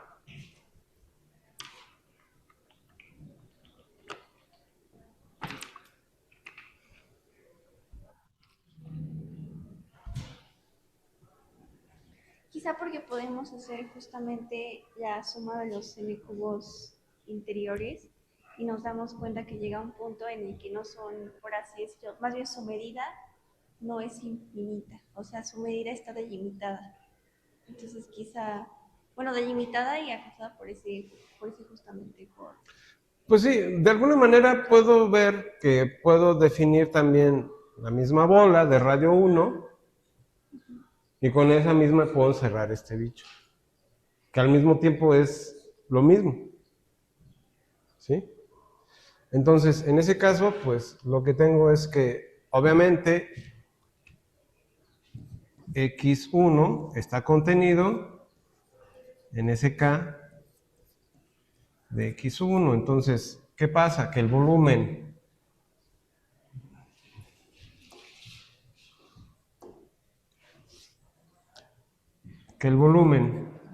Quizá porque podemos hacer justamente la suma de los n cubos interiores y nos damos cuenta que llega un punto en el que no son, por así decirlo, más bien su medida no es infinita, o sea, su medida está delimitada. Entonces quizá, bueno, delimitada y ajustada por ese justamente por... Pues sí, de alguna manera puedo ver que puedo definir también la misma bola de radio 1 y con esa misma puedo cerrar este bicho, que al mismo tiempo es lo mismo. ¿Sí? Entonces, en ese caso, pues lo que tengo es que, obviamente, x1 está contenido en ese k de x1. Entonces, ¿qué pasa? Que el volumen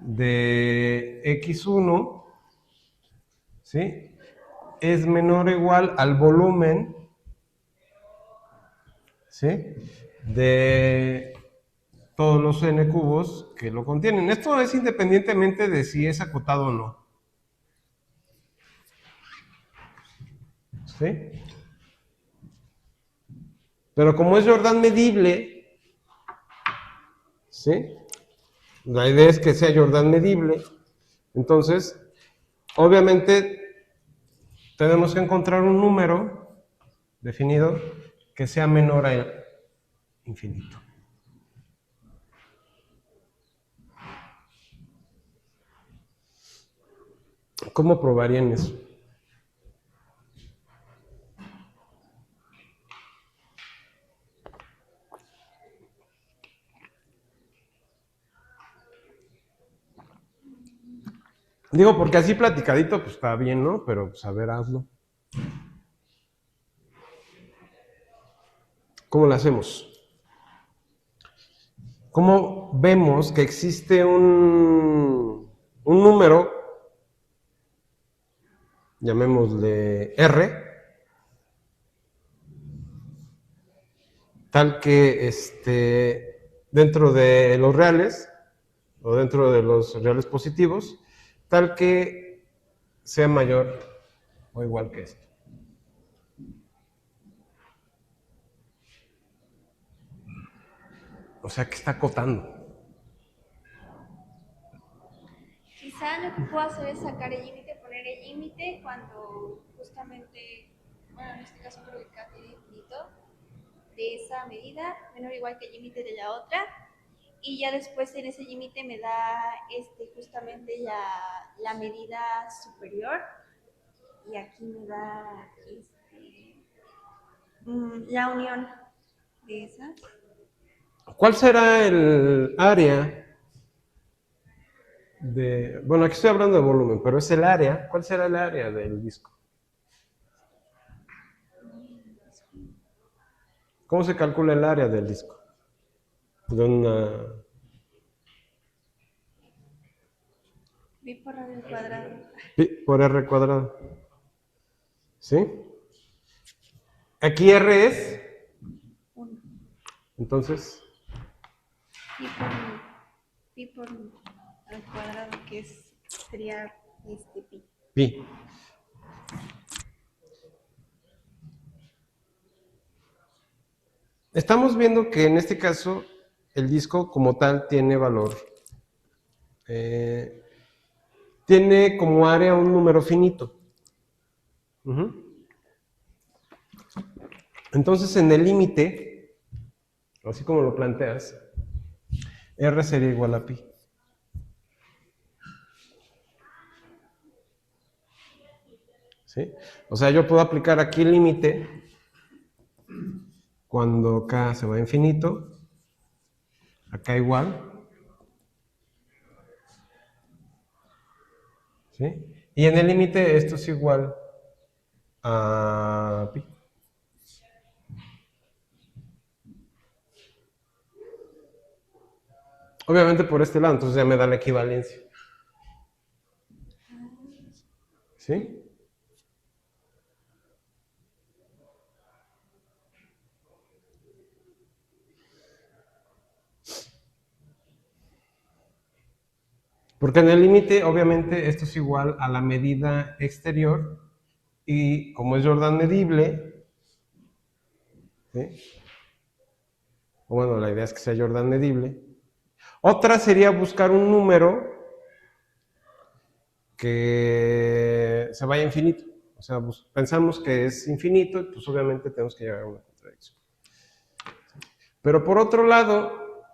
de x1, ¿sí?, es menor o igual al volumen, ¿sí?, de todos los n cubos que lo contienen. Esto es independientemente de si es acotado o no. ¿Sí? Pero como es Jordan medible, ¿sí?, la idea es que sea Jordan medible. Entonces, obviamente, tenemos que encontrar un número definido que sea menor a infinito. ¿Cómo probarían eso? Digo, porque así platicadito, pues está bien, ¿no? Pero, pues a ver, hazlo. ¿Cómo lo hacemos? ¿Cómo vemos que existe un número, llamémosle R, tal que dentro de los reales, o dentro de los reales positivos, tal que sea mayor o igual que esto? O sea, que está acotando. Quizá lo que puedo hacer es sacar el límite, poner el límite cuando justamente, bueno, en este caso creo que K tiene infinito, de esa medida, menor o igual que el límite de la otra, y ya después en ese límite me da justamente la medida superior, y aquí me da la unión de esas. ¿Cuál será el área de... Bueno, aquí estoy hablando de volumen, pero es el área. ¿Cuál será el área del disco? ¿Cómo se calcula el área del disco? De una... Pi por radio al cuadrado. Pi por R cuadrado. ¿Sí? Aquí R es... 1. Entonces... Pi por al cuadrado, que sería pi. Pi. Estamos viendo que en este caso el disco como tal tiene valor. Tiene como área un número finito. Entonces en el límite, así como lo planteas, R sería igual a pi. ¿Sí? O sea, yo puedo aplicar aquí el límite cuando K se va a infinito, acá igual. ¿Sí? Y en el límite esto es igual a pi. Obviamente por este lado, entonces ya me da la equivalencia. ¿Sí? Porque en el límite, obviamente, esto es igual a la medida exterior y como es Jordan medible, ¿sí? O bueno, la idea es que sea Jordan medible. Otra sería buscar un número que se vaya a infinito. O sea, pensamos que es infinito y pues obviamente tenemos que llegar a una contradicción. Pero por otro lado,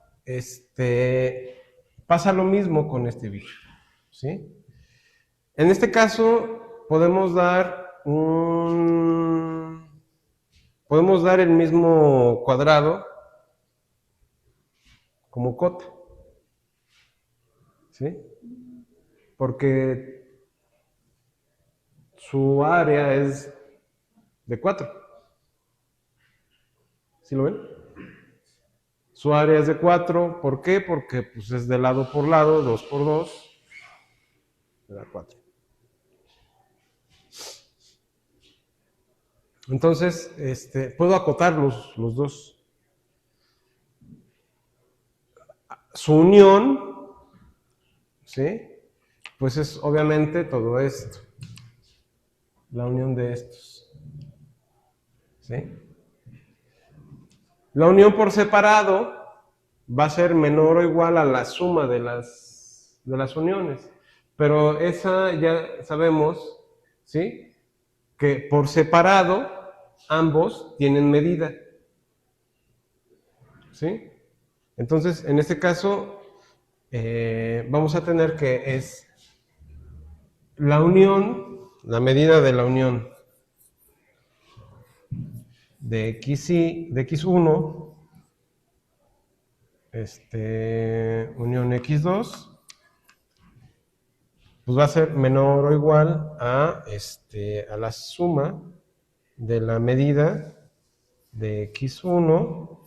pasa lo mismo con este bicho, ¿sí? En este caso podemos dar el mismo cuadrado como cota, ¿sí? Porque su área es de 4. ¿Sí lo ven? Su área es de 4. ¿Por qué? Porque pues, es de lado por lado, 2 por 2, me da 4. Entonces, puedo acotar los dos. Su unión, ¿sí? Pues es obviamente todo esto. La unión de estos. ¿Sí? La unión por separado va a ser menor o igual a la suma de las uniones. Pero esa ya sabemos, ¿sí? Que por separado ambos tienen medida. ¿Sí? Entonces, en este caso, vamos a tener que es la unión, la medida de la unión de x1, unión x2, pues va a ser menor o igual a la suma de la medida de x1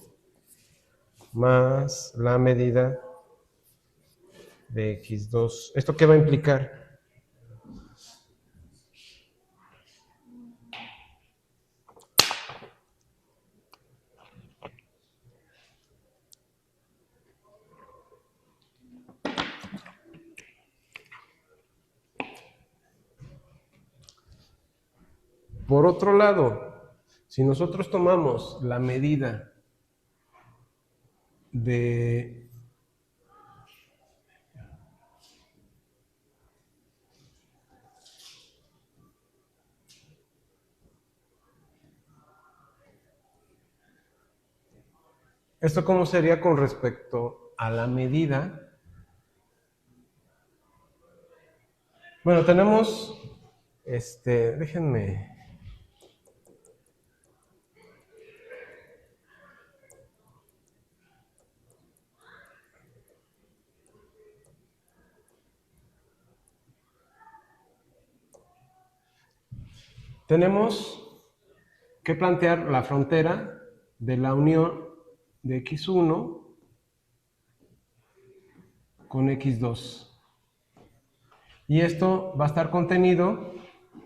más la medida de x2. ¿Esto qué va a implicar? Por otro lado, si nosotros tomamos la medida de ¿esto cómo sería con respecto a la medida? Bueno, tenemos, déjenme. Tenemos que plantear la frontera de la unión de x1 con x2. Y esto va a estar contenido,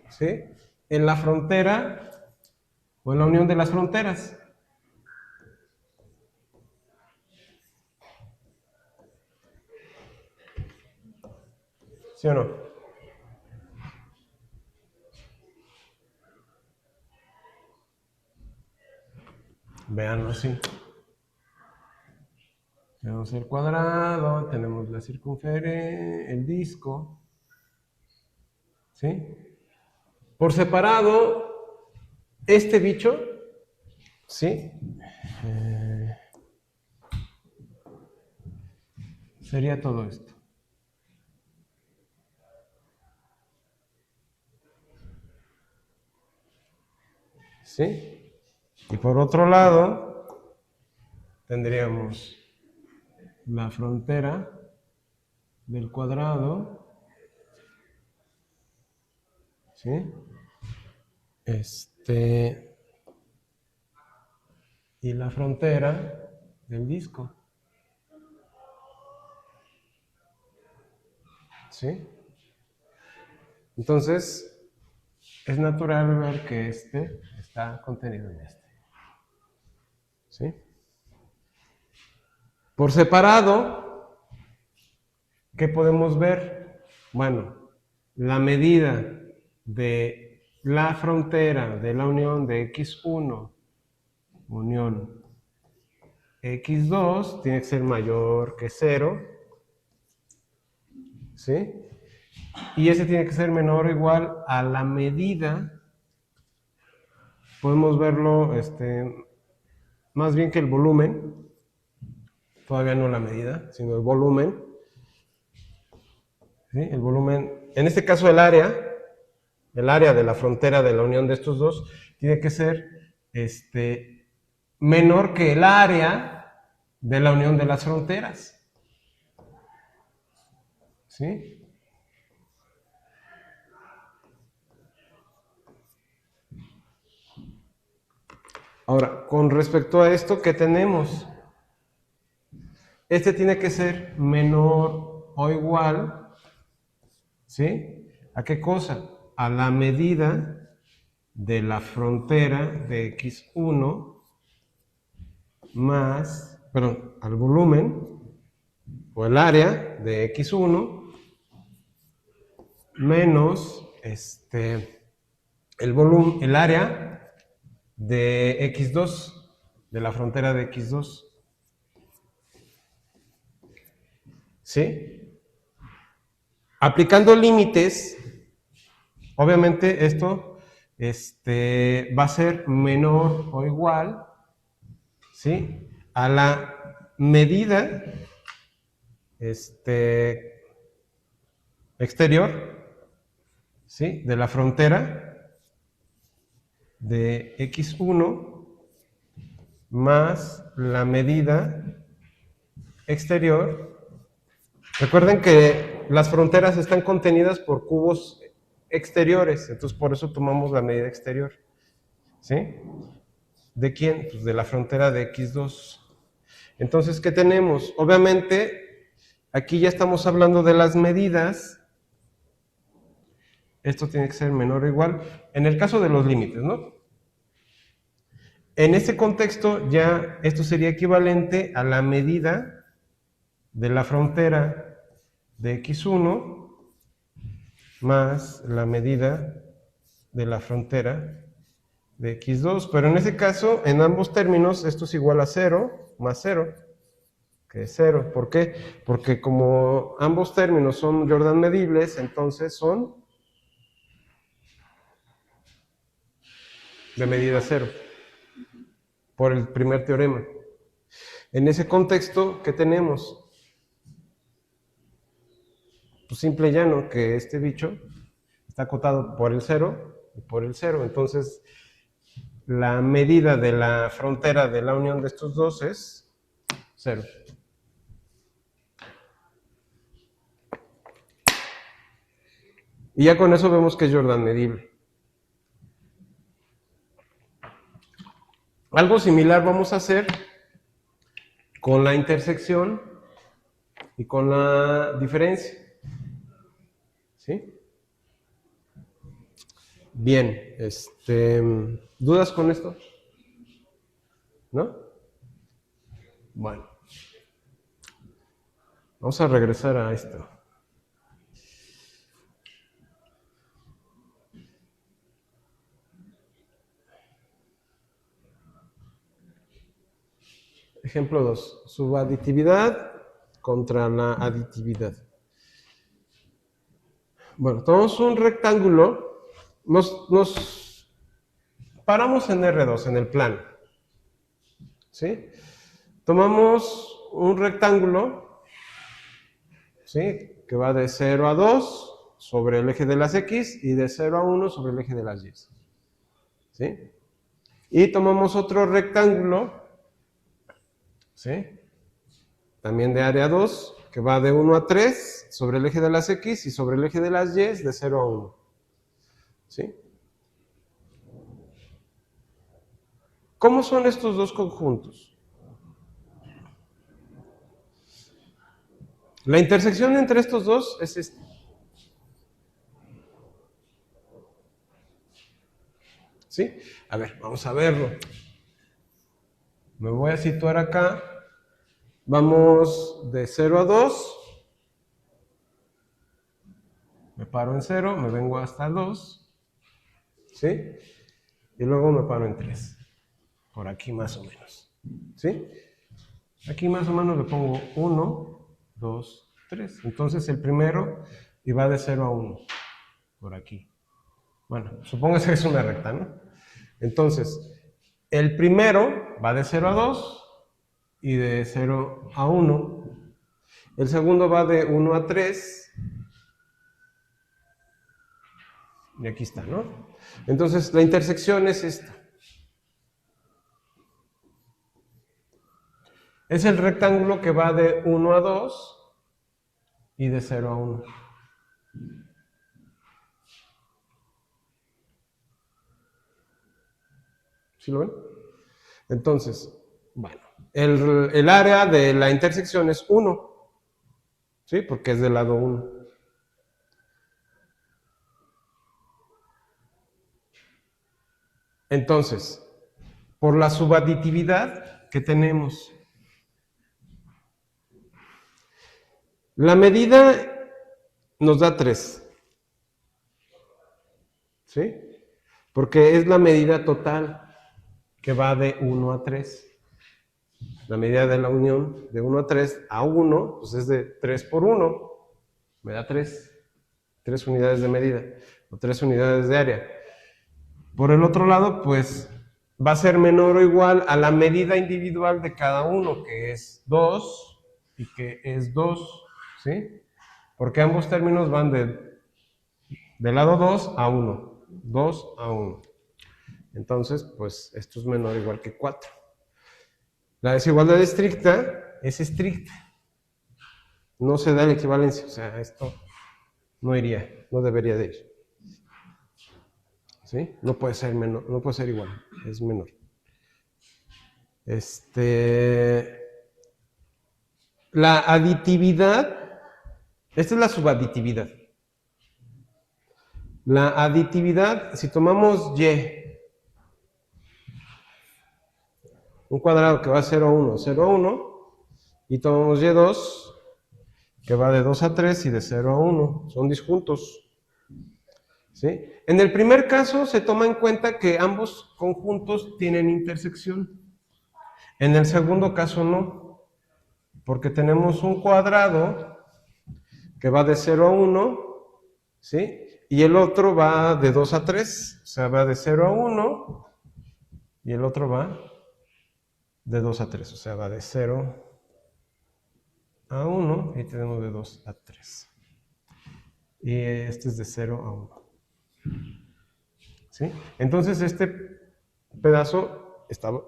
¿sí?, en la frontera o en la unión de las fronteras. ¿Sí o no? Veanlo así. Tenemos el cuadrado, tenemos la circunferencia, el disco. ¿Sí? Por separado, este bicho, ¿sí?, sería todo esto. ¿Sí? Y por otro lado, tendríamos la frontera del cuadrado, ¿sí?, y la frontera del disco. ¿Sí? Entonces, es natural ver que este está contenido en este. ¿Sí? Por separado, ¿qué podemos ver? Bueno, la medida de la frontera de la unión de x1 unión x2 tiene que ser mayor que 0, ¿sí? Y ese tiene que ser menor o igual a la medida, podemos verlo más bien que el volumen, todavía no la medida, sino el volumen, ¿sí? El volumen, en este caso el área de la frontera de la unión de estos dos, tiene que ser menor que el área de la unión de las fronteras. ¿Sí? Ahora, con respecto a esto, ¿qué tenemos? Este tiene que ser menor o igual, ¿sí?, ¿a qué cosa? A la medida de la frontera de x1 más, perdón, al volumen o el área de x1 menos el volumen, el área de x2, de la frontera de x2. ¿Sí? Aplicando límites, obviamente esto va a ser menor o igual, ¿sí?, a la medida exterior, ¿sí?, de la frontera de x1 más la medida exterior. Recuerden que las fronteras están contenidas por cubos exteriores, entonces por eso tomamos la medida exterior. ¿Sí? ¿De quién? Pues de la frontera de x2. Entonces, ¿qué tenemos? Obviamente, aquí ya estamos hablando de las medidas. Esto tiene que ser menor o igual. En el caso de los límites, ¿no? En ese contexto, ya esto sería equivalente a la medida de la frontera de x1 más la medida de la frontera de x2, pero en ese caso, en ambos términos, esto es igual a 0 más 0, que es 0. ¿Por qué? Porque como ambos términos son Jordan medibles, entonces son de medida 0, por el primer teorema. En ese contexto, ¿qué tenemos? Pues simple y llano, que este bicho está acotado por el 0 y por el 0, entonces la medida de la frontera de la unión de estos dos es 0. Y ya con eso vemos que es Jordan medible. Algo similar vamos a hacer con la intersección y con la diferencia. ¿Sí? Bien, ¿dudas con esto? ¿No? Bueno, vamos a regresar a esto. Ejemplo 2, subaditividad contra la aditividad. Bueno, tomamos un rectángulo, nos paramos en R2, en el plano. ¿Sí? Tomamos un rectángulo, ¿sí? Que va de 0 a 2 sobre el eje de las X y de 0 a 1 sobre el eje de las Y. ¿Sí? Y tomamos otro rectángulo, ¿sí? También de área 2, que va de 1 a 3 sobre el eje de las X y sobre el eje de las Y de 0 a 1. ¿Sí? ¿Cómo son estos dos conjuntos? La intersección entre estos dos es esta. ¿Sí? A ver, vamos a verlo. Me voy a situar acá. Vamos de 0 a 2. Me paro en 0, me vengo hasta 2. ¿Sí? Y luego me paro en 3. Por aquí más o menos. ¿Sí? Aquí más o menos le pongo 1, 2, 3. Entonces el primero y va de 0 a 1. Por aquí. Bueno, supóngase que es una recta, ¿no? Entonces, el primero va de 0 a 2 y de 0 a 1. El segundo va de 1 a 3. Y aquí está, ¿no? Entonces, la intersección es esta. Es el rectángulo que va de 1 a 2 y de 0 a 1. ¿Sí lo ven? Entonces, bueno, el área de la intersección es 1, ¿sí? Porque es del lado 1. Entonces, por la subaditividad que tenemos, la medida nos da 3, ¿sí? Porque es la medida total que va de 1 a 3. La medida de la unión de 1 a 3 a 1, pues es de 3 por 1, me da 3 unidades de medida, o 3 unidades de área. Por el otro lado, pues va a ser menor o igual a la medida individual de cada uno, que es 2 y que es 2, ¿sí? Porque ambos términos van del lado 2 a 1, 2 a 1. Entonces, pues esto es menor o igual que 4. La desigualdad estricta es estricta. No se da la equivalencia, o sea, esto no iría, no debería de ir. ¿Sí? No puede ser menor, no puede ser igual, es menor. La aditividad, esta es la subaditividad. La aditividad, si tomamos y, un cuadrado que va de 0 a 1, 0 a 1, y tomamos y2, que va de 2 a 3 y de 0 a 1, son disjuntos. ¿Sí? En el primer caso se toma en cuenta que ambos conjuntos tienen intersección. En el segundo caso no, porque tenemos un cuadrado que va de 0 a 1, ¿sí? Y el otro va de 2 a 3, o sea, va de 0 a 1, y el otro va de 2 a 3, o sea, va de 0 a 1, y tenemos de 2 a 3. Y este es de 0 a 1. ¿Sí? Entonces este pedazo estaba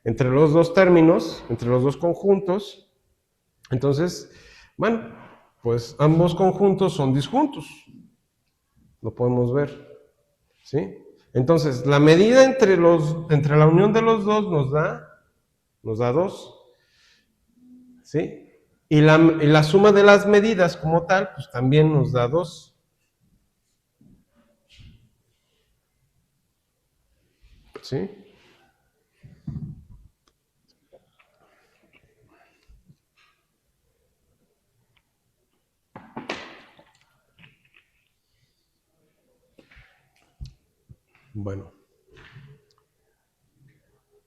entre los dos términos, entre los dos conjuntos. Entonces, bueno, pues ambos conjuntos son disjuntos. Lo podemos ver. ¿Sí? Entonces, la medida entre la unión de los dos nos da 2. ¿Sí? Y la suma de las medidas como tal, pues también nos da 2. ¿Sí? Bueno,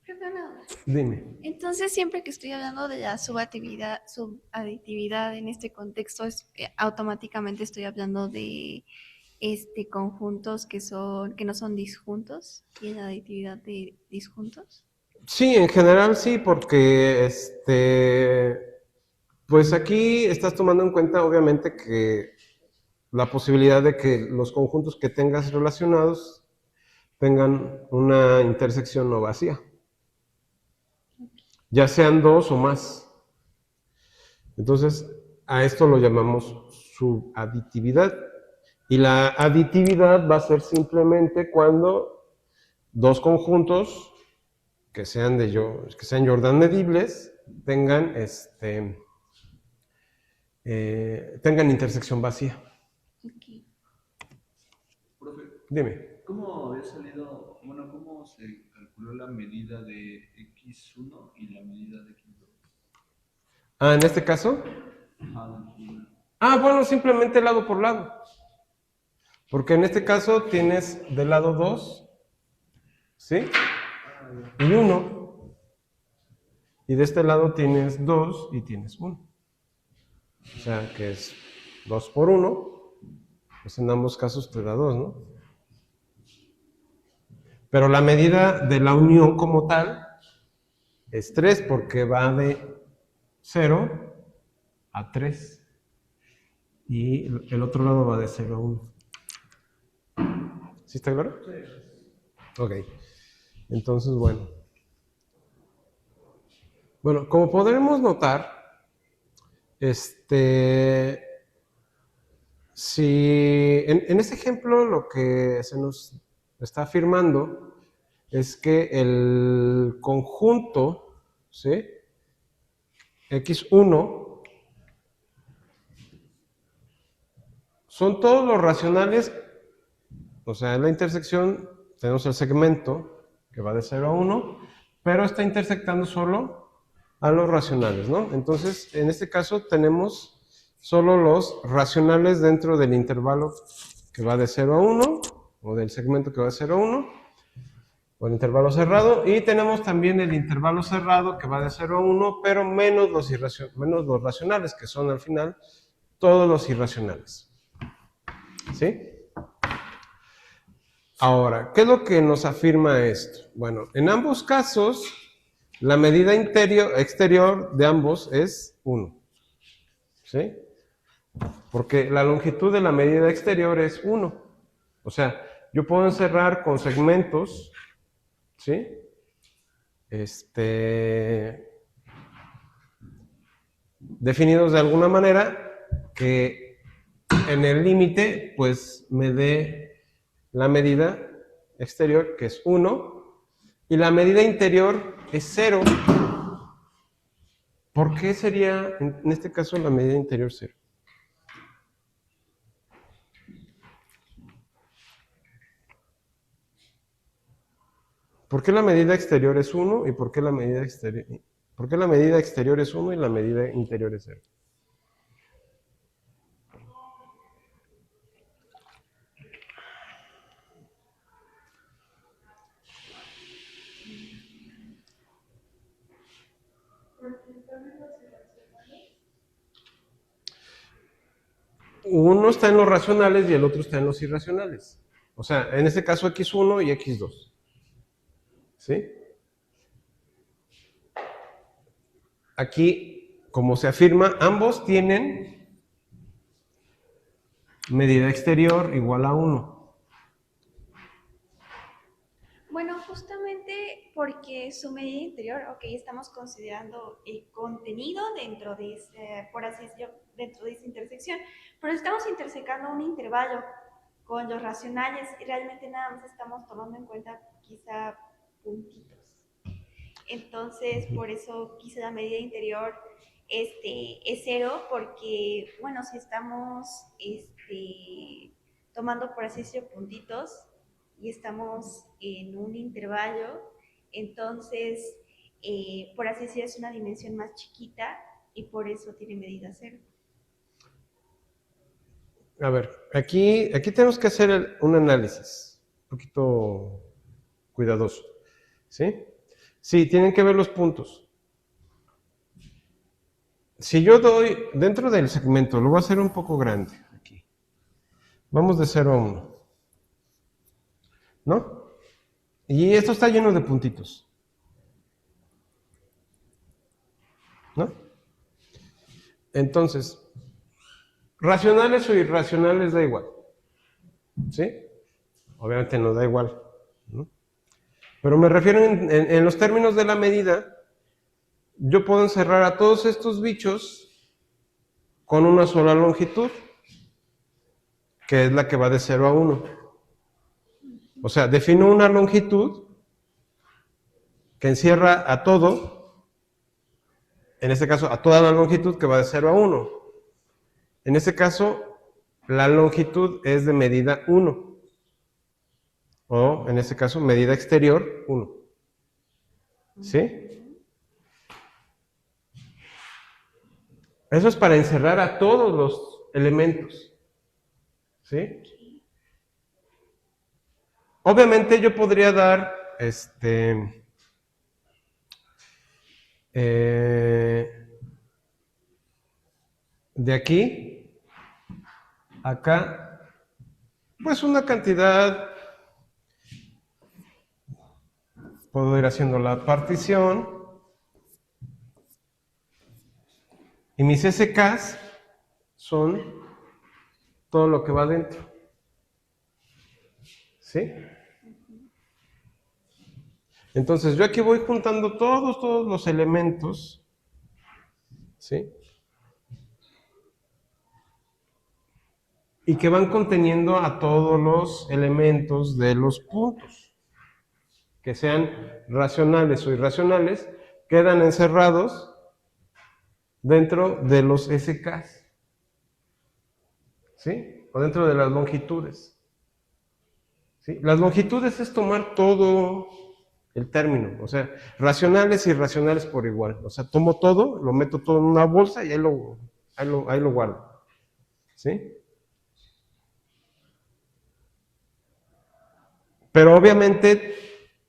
Profe, una duda. dime. Entonces, siempre que estoy hablando de la subaditividad en este contexto, automáticamente estoy hablando de conjuntos que no son disjuntos y en la aditividad de disjuntos. Sí, en general sí, porque pues aquí estás tomando en cuenta obviamente que la posibilidad de que los conjuntos que tengas relacionados tengan una intersección no vacía, ya sean 2 o más. Entonces, a esto lo llamamos subaditividad. Y la aditividad va a ser simplemente cuando dos conjuntos que sean Jordan medibles tengan tengan intersección vacía. Okay. Profe, Dime. ¿cómo había salido, bueno, cómo se calculó la medida de x1 y la medida de x2? Ah, en este caso. Bueno, simplemente lado por lado. Porque en este caso tienes del lado 2, ¿sí? Y 1. Y de este lado tienes 2 y tienes 1. O sea, que es 2 por 1. Pues en ambos casos te da 2, ¿no? Pero la medida de la unión como tal es 3 porque va de 0 a 3. Y el otro lado va de 0 a 1. ¿Sí está claro? Sí. Ok. Entonces, bueno. Bueno, como podremos notar, si en este ejemplo lo que se nos está afirmando es que el conjunto, ¿sí? X1 son todos los racionales, o sea, en la intersección tenemos el segmento que va de 0 a 1, pero está intersectando solo a los racionales, ¿no? Entonces, en este caso tenemos solo los racionales dentro del intervalo que va de 0 a 1, o del segmento que va de 0 a 1, o el intervalo cerrado, y tenemos también el intervalo cerrado que va de 0 a 1, pero menos los racionales, que son al final todos los irracionales. ¿Sí? Ahora, ¿qué es lo que nos afirma esto? Bueno, en ambos casos, la medida exterior de ambos es 1. ¿Sí? Porque la longitud de la medida exterior es 1. O sea, yo puedo encerrar con segmentos, ¿sí? Definidos de alguna manera que en el límite, pues me dé la medida exterior, que es 1, y la medida interior es 0. ¿Por qué sería, en este caso, la medida interior 0? ¿Por qué la medida exterior es 1 y por qué la medida exterior es 1 y la medida interior es 0? Uno está en los racionales y el otro está en los irracionales. O sea, en este caso x1 y x2. ¿Sí? Aquí, como se afirma, ambos tienen medida exterior igual a 1. Bueno, justamente porque su medida interior, ok, estamos considerando el contenido dentro de ese, por así decirlo, dentro de esa intersección, pero estamos intersecando un intervalo. con los racionales realmente nada más estamos tomando en cuenta quizá puntitos. Entonces, por eso quise la medida interior es 0, porque, bueno, si estamos tomando, por así decirlo, puntitos y estamos en un intervalo, entonces, por así decirlo, es una dimensión más chiquita y por eso tiene medida 0. A ver, aquí tenemos que hacer un análisis un poquito cuidadoso, ¿sí? Sí, tienen que ver los puntos. Si yo doy, dentro del segmento, lo voy a hacer un poco grande aquí. Vamos de 0 a 1, ¿no? Y esto está lleno de puntitos, ¿no? Entonces, racionales o irracionales da igual, ¿sí? Obviamente no da igual, ¿no? Pero me refiero en los términos de la medida, yo puedo encerrar a todos estos bichos con una sola longitud, que es la que va de 0 a 1. O sea, defino una longitud que encierra a todo, en este caso a toda la longitud que va de 0 a 1. En este caso, la longitud es de medida 1, o en este caso, medida exterior 1. ¿Sí? Eso es para encerrar a todos los elementos. ¿Sí? Obviamente yo podría dar de aquí a acá, pues una cantidad, puedo ir haciendo la partición, y mis SKs son todo lo que va adentro. ¿Sí? Entonces yo aquí voy juntando todos los elementos, ¿sí? Y que van conteniendo a todos los elementos de los puntos, que sean racionales o irracionales, quedan encerrados dentro de los SKs, ¿sí? O dentro de las longitudes. ¿Sí? Las longitudes es tomar todo el término, o sea, racionales y irracionales por igual. O sea, tomo todo, lo meto todo en una bolsa y ahí lo guardo. ¿Sí? Pero obviamente,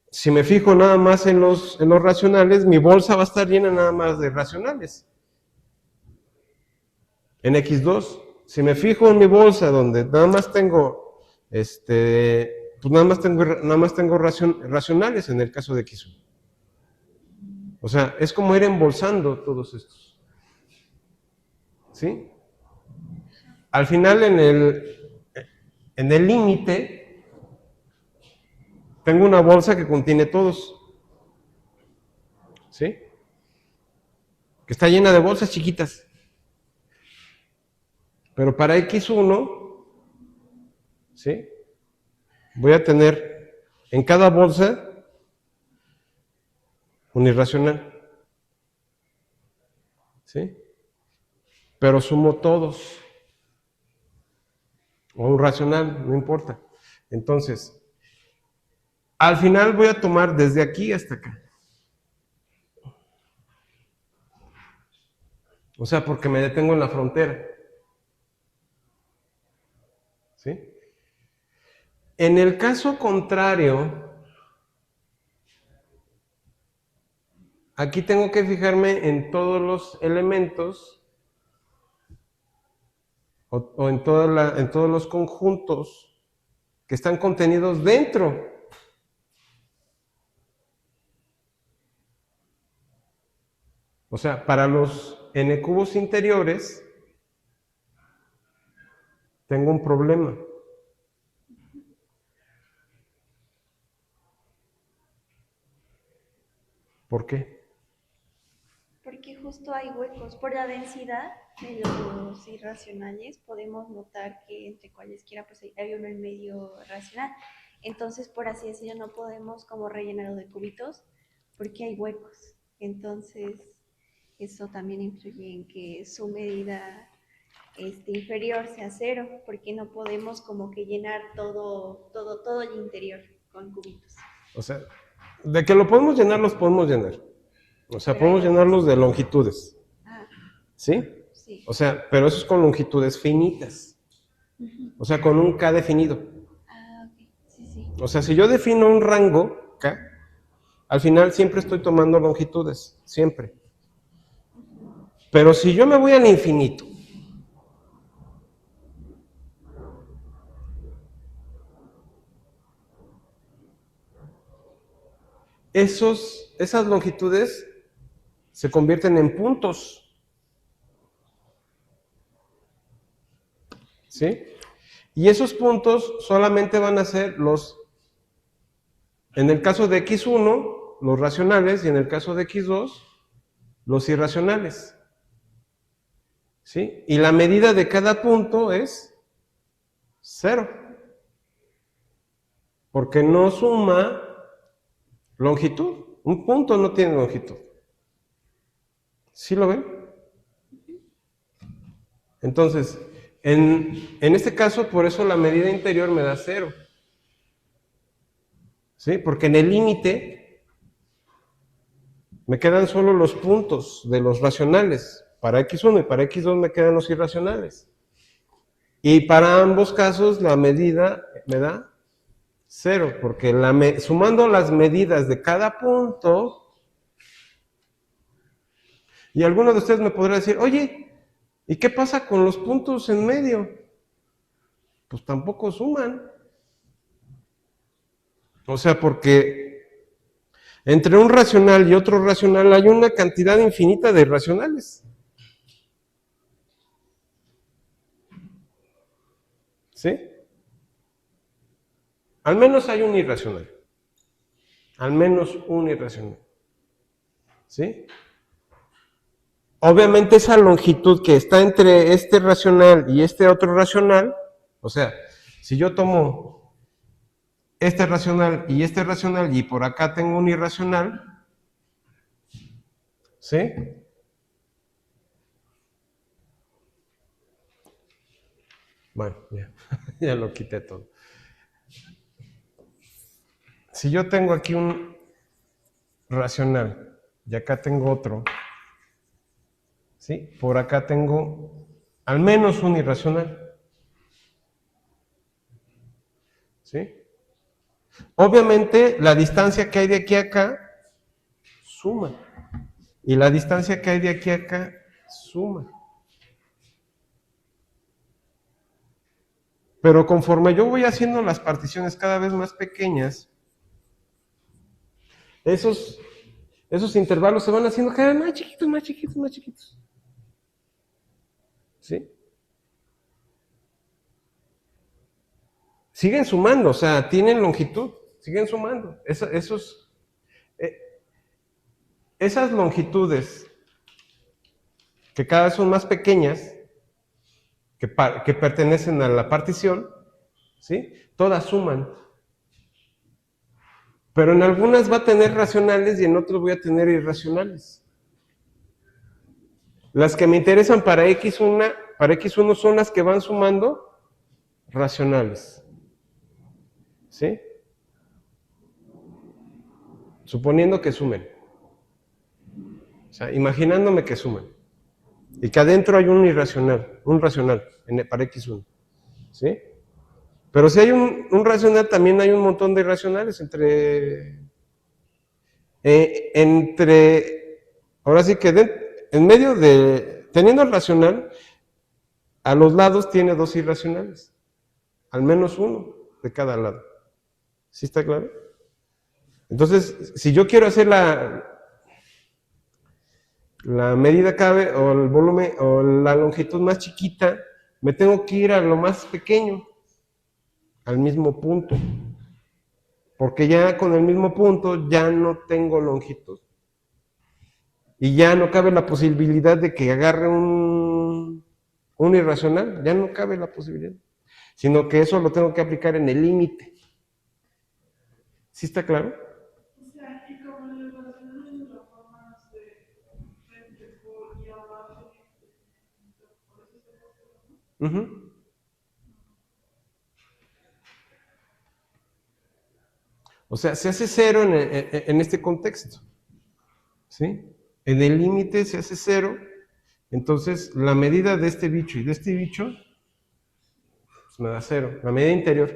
si me fijo nada más en los racionales, mi bolsa va a estar llena nada más de racionales. En X2, si me fijo en mi bolsa donde nada más tengo, pues nada más tengo racionales en el caso de X1. O sea, es como ir embolsando todos estos. ¿Sí? Al final, en el límite, tengo una bolsa que contiene todos. ¿Sí? Que está llena de bolsas chiquitas. Pero para X1, ¿sí? Voy a tener en cada bolsa un irracional. ¿Sí? Pero sumo todos. O un racional, no importa. Entonces, al final voy a tomar desde aquí hasta acá. O sea, porque me detengo en la frontera. ¿Sí? En el caso contrario, aquí tengo que fijarme en todos los elementos o en todos los conjuntos que están contenidos dentro. O sea, para los n cubos interiores tengo un problema. ¿Por qué? Porque justo hay huecos. Por la densidad de los irracionales podemos notar que entre cualesquiera pues hay uno en medio racional. Entonces, por así decirlo, no podemos como rellenarlo de cubitos porque hay huecos. Entonces, eso también influye en que su medida inferior sea cero, porque no podemos como que llenar todo el interior con cubitos. O sea, de que lo podemos llenar, los podemos llenar. O sea, Pero hay podemos huecos. llenarlos de longitudes. Ah, ¿Sí? sí. O sea, pero eso es con longitudes finitas. O sea, con un K definido. Ah, ok. Sí, sí. O sea, si yo defino un rango K, al final siempre estoy tomando longitudes. Siempre. Pero si yo me voy al infinito, esas longitudes se convierten en puntos. ¿Sí? Y esos puntos solamente van a ser en el caso de x1, los racionales, y en el caso de x2, los irracionales. ¿Sí? Y la medida de cada punto es 0. Porque no suma longitud. Un punto no tiene longitud. ¿Sí lo ven? Entonces, en este caso, por eso la medida interior me da 0. ¿Sí? Porque en el límite me quedan solo los puntos de los racionales. Para x1 y para x2 me quedan los irracionales. Y para ambos casos la medida me da 0, porque sumando las medidas de cada punto, y alguno de ustedes me podrá decir, oye, ¿y qué pasa con los puntos en medio? Pues tampoco suman. O sea, porque entre un racional y otro racional hay una cantidad infinita de irracionales. ¿Sí? Al menos hay un irracional. Al menos un irracional. ¿Sí? Obviamente esa longitud que está entre este racional y este otro racional, o sea, si yo tomo este racional y por acá tengo un irracional, ¿sí? Bueno, ya lo quité todo. Si yo tengo aquí un racional y acá tengo otro, ¿sí? Por acá tengo al menos un irracional, ¿sí? Obviamente la distancia que hay de aquí a acá suma. Y la distancia que hay de aquí a acá suma. Pero conforme yo voy haciendo las particiones cada vez más pequeñas, esos intervalos se van haciendo cada vez más chiquitos, más chiquitos, más chiquitos. ¿Sí? Siguen sumando, o sea, tienen longitud, siguen sumando. Esas longitudes, que cada vez son más pequeñas, que pertenecen a la partición, ¿sí? Todas suman. Pero en algunas va a tener racionales y en otras voy a tener irracionales. Las que me interesan para X1 son las que van sumando racionales. ¿Sí? Suponiendo que sumen. O sea, imaginándome que sumen. Y que adentro hay un racional para X1. ¿Sí? Pero si hay un racional, también hay un montón de irracionales ahora sí que en medio teniendo el racional, a los lados tiene dos irracionales. Al menos uno de cada lado. ¿Sí está claro? Entonces, si yo quiero hacer la medida o el volumen o la longitud más chiquita, me tengo que ir a lo más pequeño, al mismo punto. Porque ya con el mismo punto ya no tengo longitud. Y ya no cabe la posibilidad de que agarre un irracional, ya no cabe la posibilidad, sino que eso lo tengo que aplicar en el límite. ¿Sí está claro? O sea, y como en el relacionamiento la forma de frente por y abajo, por eso se hace, ¿no? Ujú. O sea, se hace cero en este contexto, ¿sí? En el límite se hace cero, entonces la medida de este bicho y de este bicho pues me da cero, la medida interior.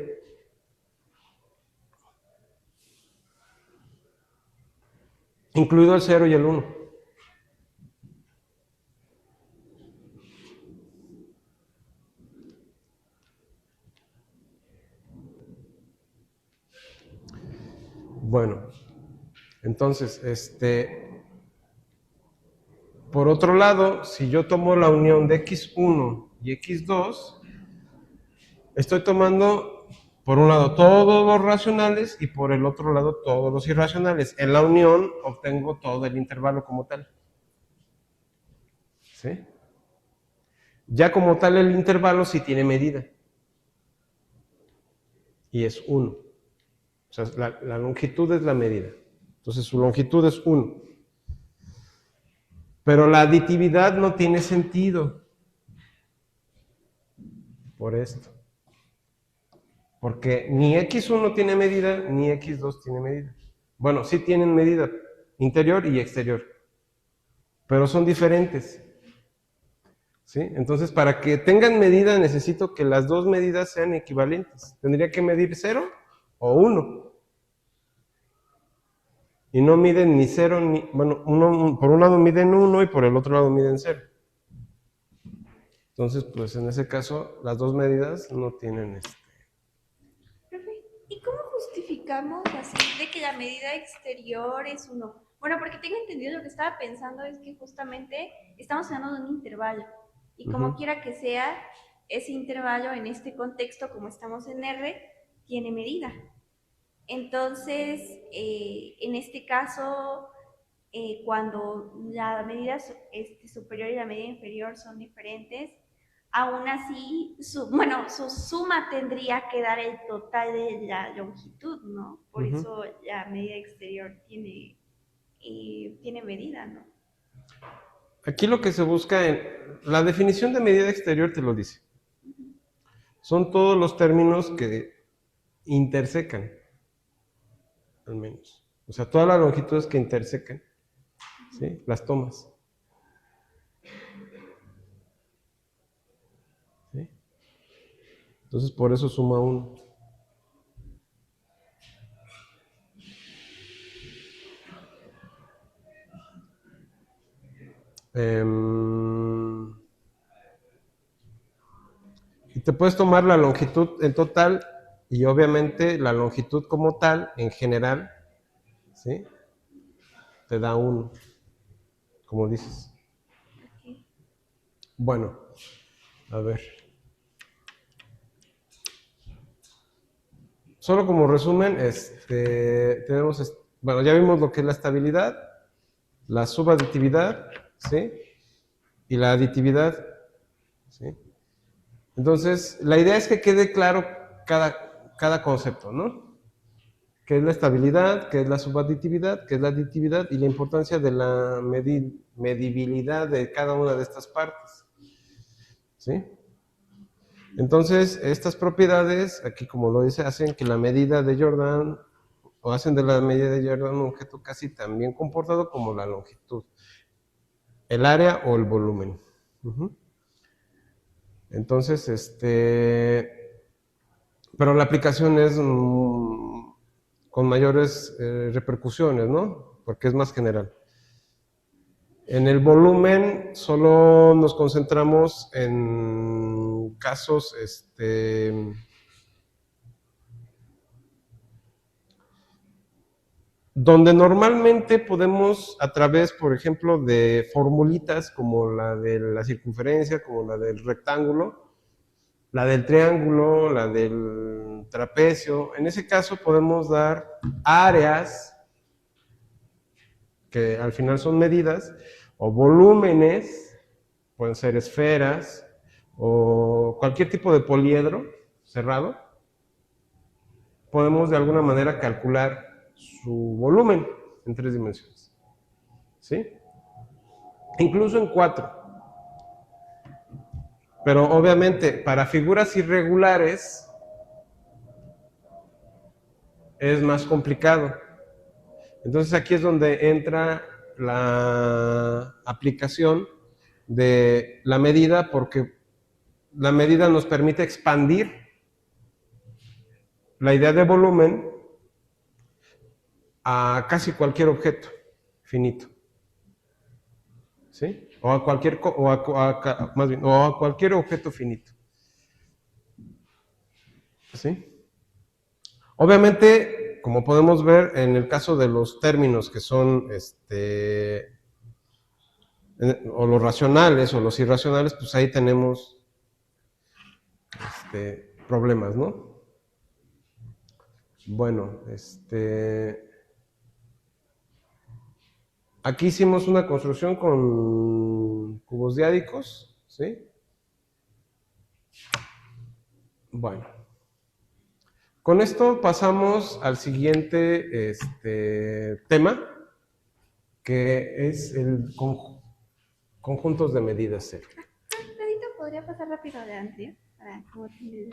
Incluido el 0 y el 1. Bueno, entonces, por otro lado, si yo tomo la unión de x1 y x2, estoy tomando, por un lado, todos los racionales y por el otro lado, todos los irracionales. En la unión obtengo todo el intervalo como tal. ¿Sí? Ya como tal el intervalo sí tiene medida. Y es 1. O sea, la longitud es la medida. Entonces su longitud es 1. Pero la aditividad no tiene sentido. Por esto. Porque ni x1 tiene medida, ni x2 tiene medida. Bueno, sí tienen medida interior y exterior. Pero son diferentes. ¿Sí? Entonces, para que tengan medida, necesito que las dos medidas sean equivalentes. Tendría que medir 0 o 1. Y no miden ni 0, ni... Bueno, por un lado miden 1 y por el otro lado miden 0. Entonces, pues en ese caso, las dos medidas no tienen Profe, ¿y cómo justificamos así de que la medida exterior es 1? Bueno, porque tengo entendido, lo que estaba pensando es que justamente estamos hablando de un intervalo. Y como quiera que sea, ese intervalo en este contexto, como estamos en R, tiene medida. Entonces, en este caso, cuando la medida superior y la medida inferior son diferentes, aún así, su suma tendría que dar el total de la longitud, ¿no? Por eso la medida exterior tiene medida, ¿no? Aquí lo que se busca la definición de medida exterior te lo dice. Son todos los términos que intersecan, al menos. O sea, todas las longitudes que intersecan, ¿sí? Las tomas. ¿Sí? Entonces, por eso suma 1. Y te puedes tomar la longitud en total y obviamente la longitud como tal, en general, ¿sí? Te da 1, como dices. Okay. Bueno, a ver. Solo como resumen, tenemos, bueno, ya vimos lo que es la estabilidad, la subaditividad, ¿sí? Y la aditividad, ¿sí? Entonces, la idea es que quede claro cada concepto, ¿no? ¿Qué es la estabilidad? ¿Qué es la subaditividad? ¿Qué es la aditividad? Y la importancia de la medibilidad de cada una de estas partes, ¿sí? Entonces, estas propiedades, aquí como lo dice, hacen que la medida de Jordan, o hacen de la medida de Jordan un objeto casi tan bien comportado como la longitud, el área o el volumen. Entonces, pero la aplicación es con mayores repercusiones, ¿no? Porque es más general. En el volumen solo nos concentramos en casos, donde normalmente podemos, a través, por ejemplo, de formulitas como la de la circunferencia, como la del rectángulo, la del triángulo, la del trapecio, en ese caso podemos dar áreas que al final son medidas, o volúmenes, pueden ser esferas, o cualquier tipo de poliedro cerrado, podemos de alguna manera calcular su volumen en 3 dimensiones. ¿Sí? Incluso en 4. Pero obviamente para figuras irregulares es más complicado. Entonces aquí es donde entra la aplicación de la medida, porque la medida nos permite expandir la idea de volumen a casi cualquier objeto finito. ¿Sí? O a cualquier, o a cualquier objeto finito. ¿Sí? Obviamente, como podemos ver en el caso de los términos que son o los racionales o los irracionales, pues ahí tenemos problemas, ¿no? Bueno, aquí hicimos una construcción con cubos diádicos, ¿sí? Bueno, con esto pasamos al siguiente tema, que es el conjuntos de medidas cero. Pedrito, ¿podría pasar rápido adelante? Para como tener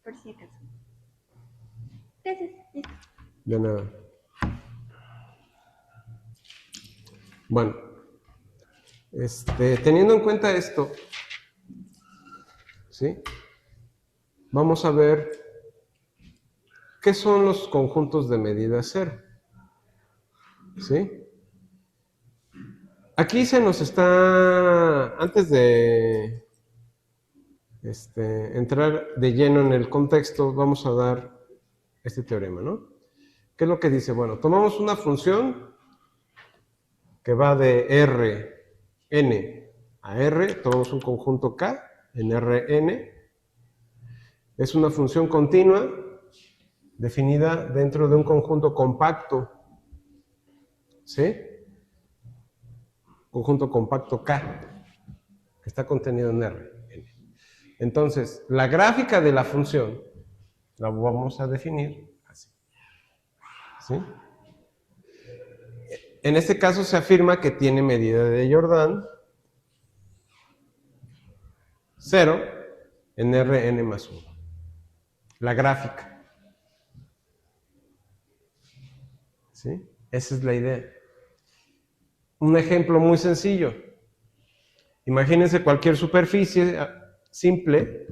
por si acaso. Gracias. Listo. De nada. Bueno, teniendo en cuenta esto, ¿sí? Vamos a ver qué son los conjuntos de medida cero. ¿Sí? Aquí se nos está, antes de entrar de lleno en el contexto, vamos a dar este teorema, ¿no? ¿Qué es lo que dice? Bueno, tomamos una función que va de Rn a R, tomamos un conjunto K en Rn, es una función continua definida dentro de un conjunto compacto, ¿sí? Conjunto compacto K, que está contenido en Rn. Entonces, la gráfica de la función la vamos a definir así, ¿sí? En este caso se afirma que tiene medida de Jordan 0 en Rn más 1. La gráfica. ¿Sí? Esa es la idea. Un ejemplo muy sencillo. Imagínense cualquier superficie simple,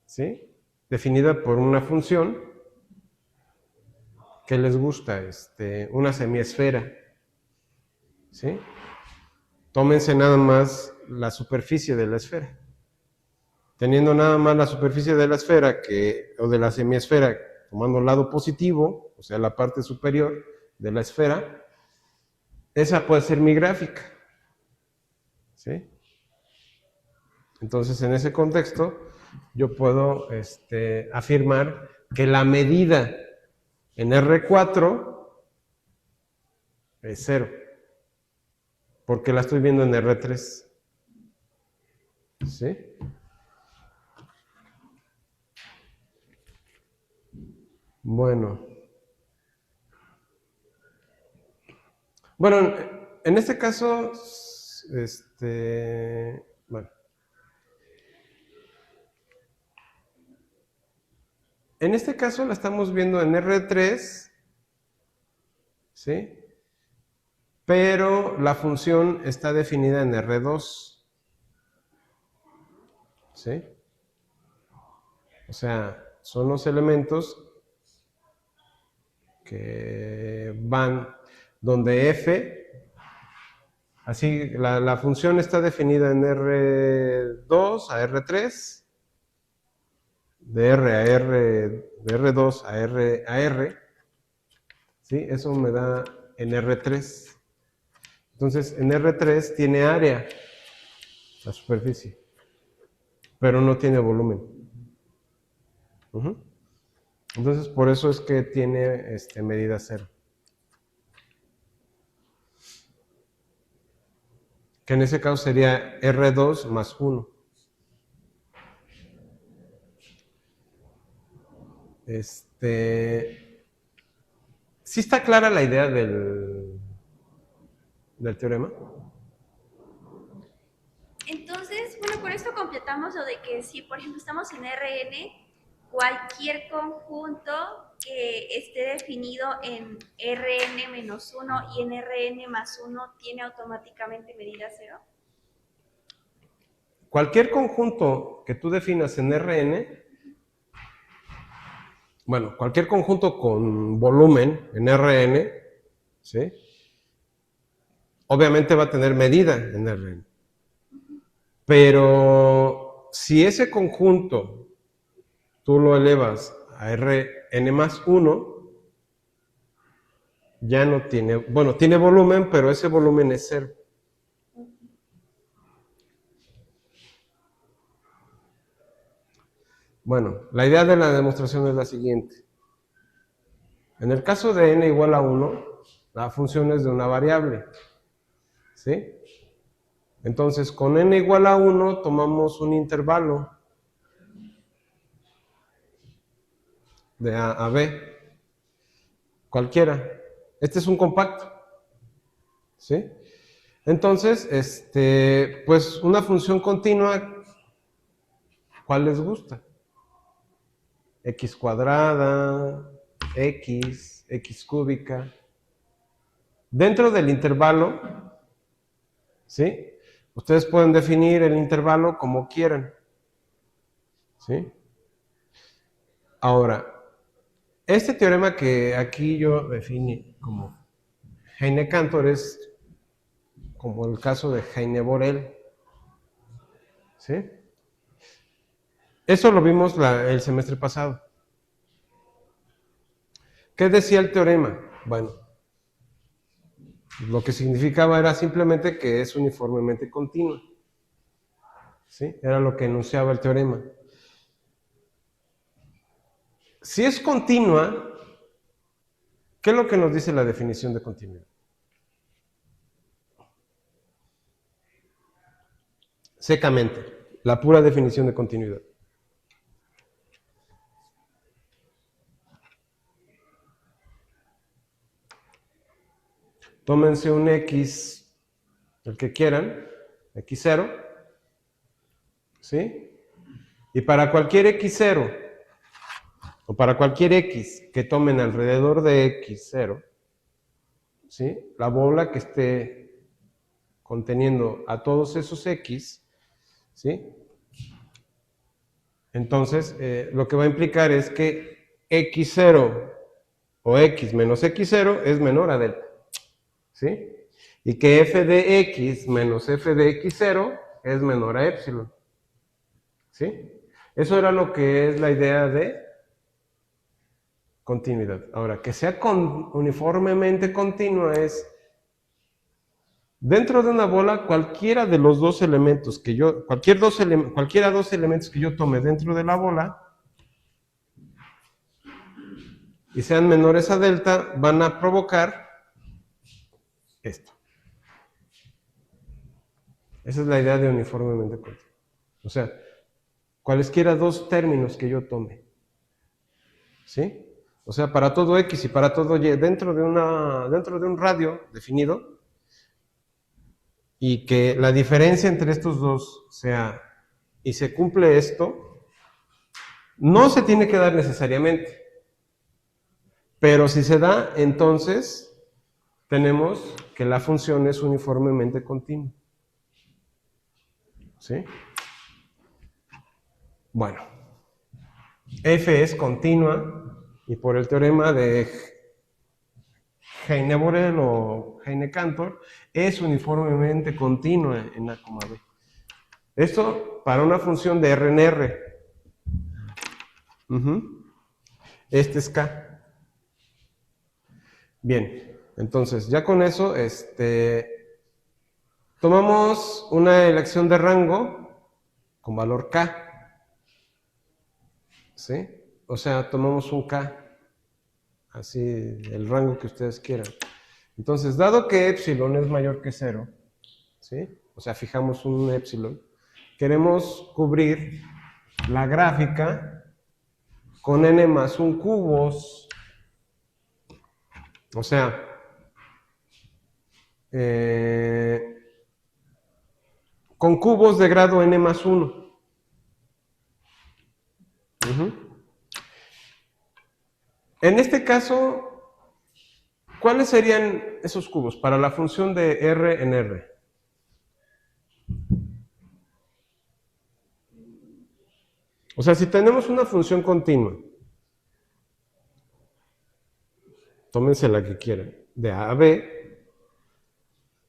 ¿sí? Definida por una función que les gusta, una semiesfera, ¿sí? Tómense nada más la superficie de la esfera. Teniendo nada más la superficie de la esfera o de la semiesfera, tomando el lado positivo, o sea, la parte superior de la esfera, esa puede ser mi gráfica. ¿Sí? Entonces, en ese contexto, yo puedo afirmar que la medida en R4 es 0, porque la estoy viendo en R3. ¿Sí? Bueno, en este caso, bueno, en este caso la estamos viendo en R3, ¿sí? Pero la función está definida en R2, ¿sí? O sea, son los elementos que van donde f, así, la función está definida en R2 a R3, de R a R, de R2 a R, ¿sí? Eso me da en R3. Entonces, en R3 tiene área, la superficie, pero no tiene volumen. Entonces, por eso es que tiene medida 0. que en ese caso sería R2 más 1. ¿Sí está clara la idea del teorema? Entonces, bueno, con esto completamos lo de que si, por ejemplo, estamos en Rn, cualquier conjunto que esté definido en Rn menos 1 y en Rn más 1 tiene automáticamente medida 0. Cualquier conjunto que tú definas en Rn, bueno, cualquier conjunto con volumen en Rn, ¿sí? Obviamente va a tener medida en Rn. Pero si ese conjunto tú lo elevas a Rn más 1, ya no tiene, bueno, tiene volumen, pero ese volumen es 0. Bueno, la idea de la demostración es la siguiente. En el caso de n igual a 1, la función es de una variable, ¿sí? Entonces, con n igual a 1 tomamos un intervalo de A a B, cualquiera. Este es un compacto, ¿sí? Entonces, pues una función continua, ¿cuál les gusta? X cuadrada, X cúbica. Dentro del intervalo, ¿sí? Ustedes pueden definir el intervalo como quieran, ¿sí? Ahora, este teorema que aquí yo definí como Heine-Cantor es como el caso de Heine-Borel, ¿sí? Eso lo vimos el semestre pasado. ¿Qué decía el teorema? Bueno, lo que significaba era simplemente que es uniformemente continua, ¿sí? Era lo que enunciaba el teorema. Si es continua, ¿qué es lo que nos dice la definición de continuidad? Secamente, la pura definición de continuidad. Tómense un X, el que quieran, X0, ¿sí? Y para cualquier X0, o para cualquier X que tomen alrededor de X0, ¿sí? La bola que esté conteniendo a todos esos X, ¿sí? Entonces, lo que va a implicar es que X0 o X menos X0 es menor a delta, ¿sí? Y que f de X menos f de X0 es menor a epsilon, ¿sí? Eso era lo que es la idea de continuidad. Ahora, que sea uniformemente continua es, dentro de una bola, cualquiera de los dos elementos que yo, cualquiera dos elementos que yo tome dentro de la bola, y sean menores a delta, van a provocar esto. Esa es la idea de uniformemente continua. O sea, cualesquiera dos términos que yo tome, ¿sí? O sea, para todo X y para todo Y, dentro de un radio definido, y que la diferencia entre estos dos sea, y se cumple esto, no se tiene que dar necesariamente, pero si se da, entonces tenemos que la función es uniformemente continua, ¿sí? Bueno, f es continua, y por el teorema de Heine-Borel o Heine-Cantor, es uniformemente continua en A, B. Esto para una función de R en R. Este es K. Bien, entonces ya con eso, tomamos una elección de rango con valor K. ¿Sí? O sea, tomamos un K. Así, el rango que ustedes quieran. Entonces, dado que epsilon es mayor que 0, ¿sí? O sea, fijamos un epsilon. Queremos cubrir la gráfica con n más 1 cubos. O sea, con cubos de grado n más 1. En este caso, ¿cuáles serían esos cubos para la función de R en R? O sea, si tenemos una función continua, tómense la que quieran, de A a B,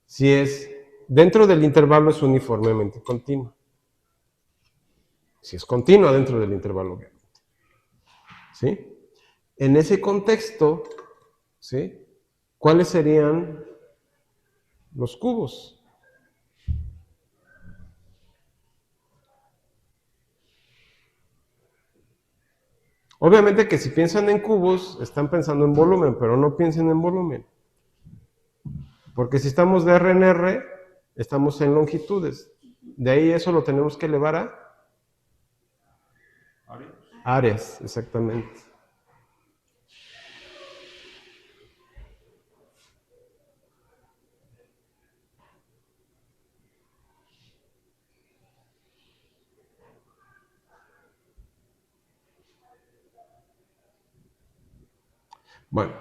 si es dentro del intervalo es uniformemente continua. Si es continua dentro del intervalo, obviamente. ¿Sí? En ese contexto, ¿sí? ¿Cuáles serían los cubos? Obviamente que si piensan en cubos, están pensando en volumen, pero no piensen en volumen. Porque si estamos de R en R, estamos en longitudes. De ahí eso lo tenemos que elevar a áreas, exactamente. Bueno,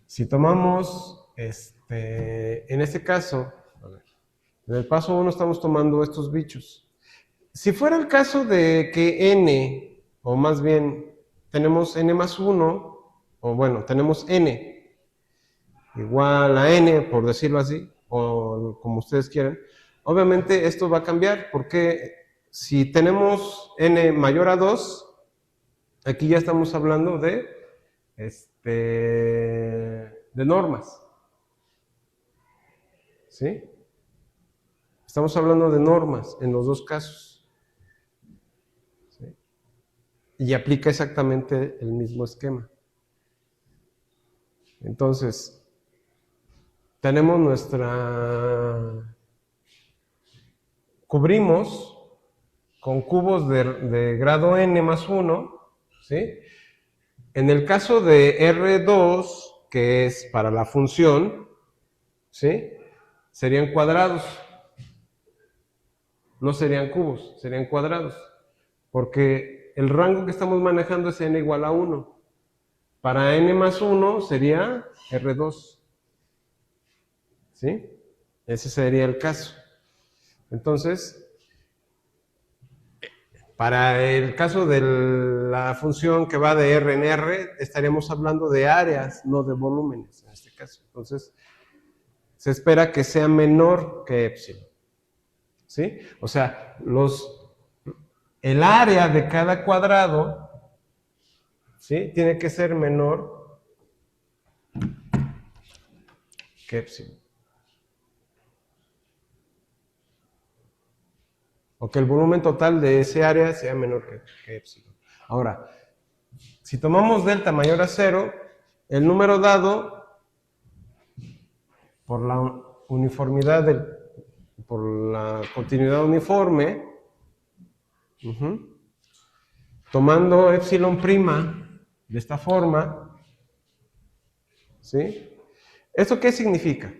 si tomamos, en este caso, a ver, en el paso 1 estamos tomando estos bichos. Si fuera el caso de que n, o más bien tenemos n más 1, o bueno, tenemos n igual a n, por decirlo así, o como ustedes quieran, obviamente esto va a cambiar, porque si tenemos n mayor a 2, aquí ya estamos hablando de normas. ¿Sí? Estamos hablando de normas en los dos casos. ¿Sí? Y aplica exactamente el mismo esquema. Entonces, tenemos cubrimos con cubos de grado n más 1, ¿sí? En el caso de R2, que es para la función, ¿sí? Serían cuadrados. No serían cubos, serían cuadrados. Porque el rango que estamos manejando es n igual a 1. Para n más 1 sería R2. ¿Sí? Ese sería el caso. Entonces, para el caso de la función que va de R en R, estaríamos hablando de áreas, no de volúmenes en este caso. Entonces, se espera que sea menor que epsilon. ¿Sí? O sea, el área de cada cuadrado, ¿sí? Tiene que ser menor que epsilon. O que el volumen total de ese área sea menor que epsilon. Ahora, si tomamos delta mayor a 0, el número dado por la uniformidad, por la continuidad uniforme, tomando epsilon prima de esta forma, ¿sí? ¿Esto qué significa?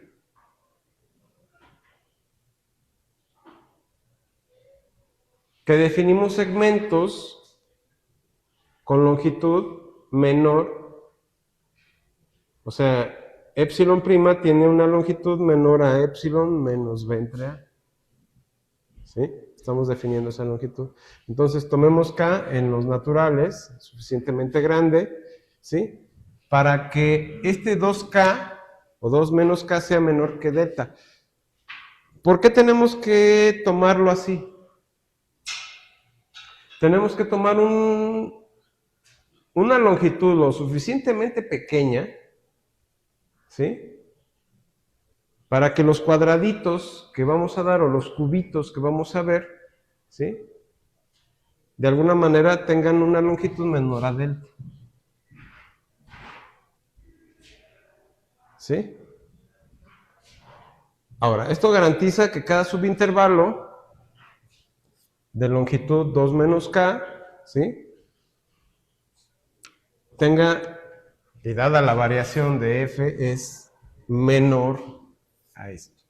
Que definimos segmentos con longitud menor, o sea, epsilon prima tiene una longitud menor a epsilon menos b entre a. ¿Sí? Estamos definiendo esa longitud. Entonces, tomemos k en los naturales, suficientemente grande, ¿sí? Para que este 2k o 2 menos k sea menor que delta. ¿Por qué tenemos que tomarlo así? Tenemos que tomar una longitud lo suficientemente pequeña, ¿sí? Para que los cuadraditos que vamos a dar o los cubitos que vamos a ver, ¿sí? De alguna manera tengan una longitud menor a delta. ¿Sí? Ahora, esto garantiza que cada subintervalo de longitud 2 menos k, ¿sí?, tenga, y dada la variación de f, es menor a esto.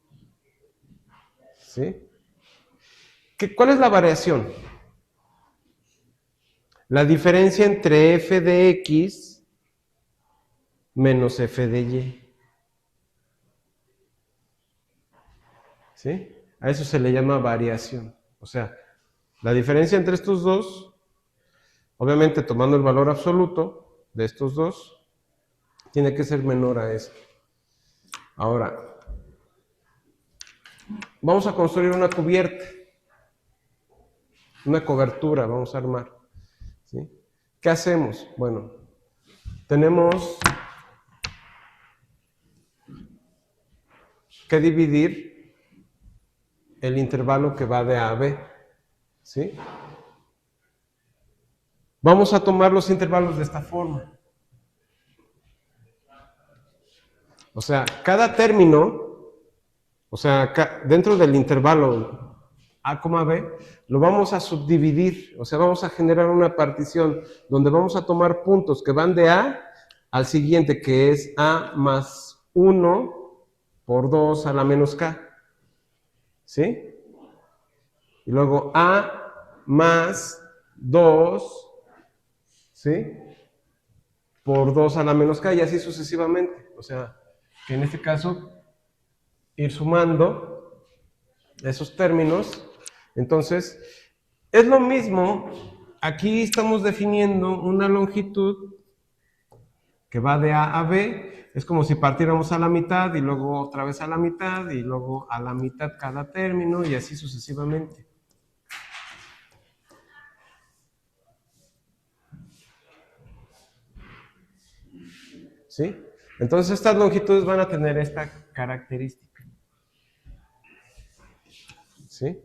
¿Sí? ¿Cuál es la variación? La diferencia entre f de x menos f de y. ¿Sí? A eso se le llama variación. O sea, la diferencia entre estos dos, obviamente tomando el valor absoluto de estos dos, tiene que ser menor a esto. Ahora, vamos a construir una cubierta, una cobertura, vamos a armar. ¿Sí? ¿Qué hacemos? Bueno, tenemos que dividir el intervalo que va de A a B. ¿Sí? Vamos a tomar los intervalos de esta forma. O sea, cada término, o sea, dentro del intervalo A, B, lo vamos a subdividir, o sea, vamos a generar una partición donde vamos a tomar puntos que van de A al siguiente, que es A más 1 por 2 a la menos K. ¿Sí? Y luego A más 2, ¿sí?, por 2 a la menos K, y así sucesivamente. O sea, que en este caso, ir sumando esos términos. Entonces, es lo mismo, aquí estamos definiendo una longitud que va de A a B, es como si partiéramos a la mitad y luego otra vez a la mitad y luego a la mitad cada término y así sucesivamente. ¿Sí? Entonces estas longitudes van a tener esta característica. ¿Sí?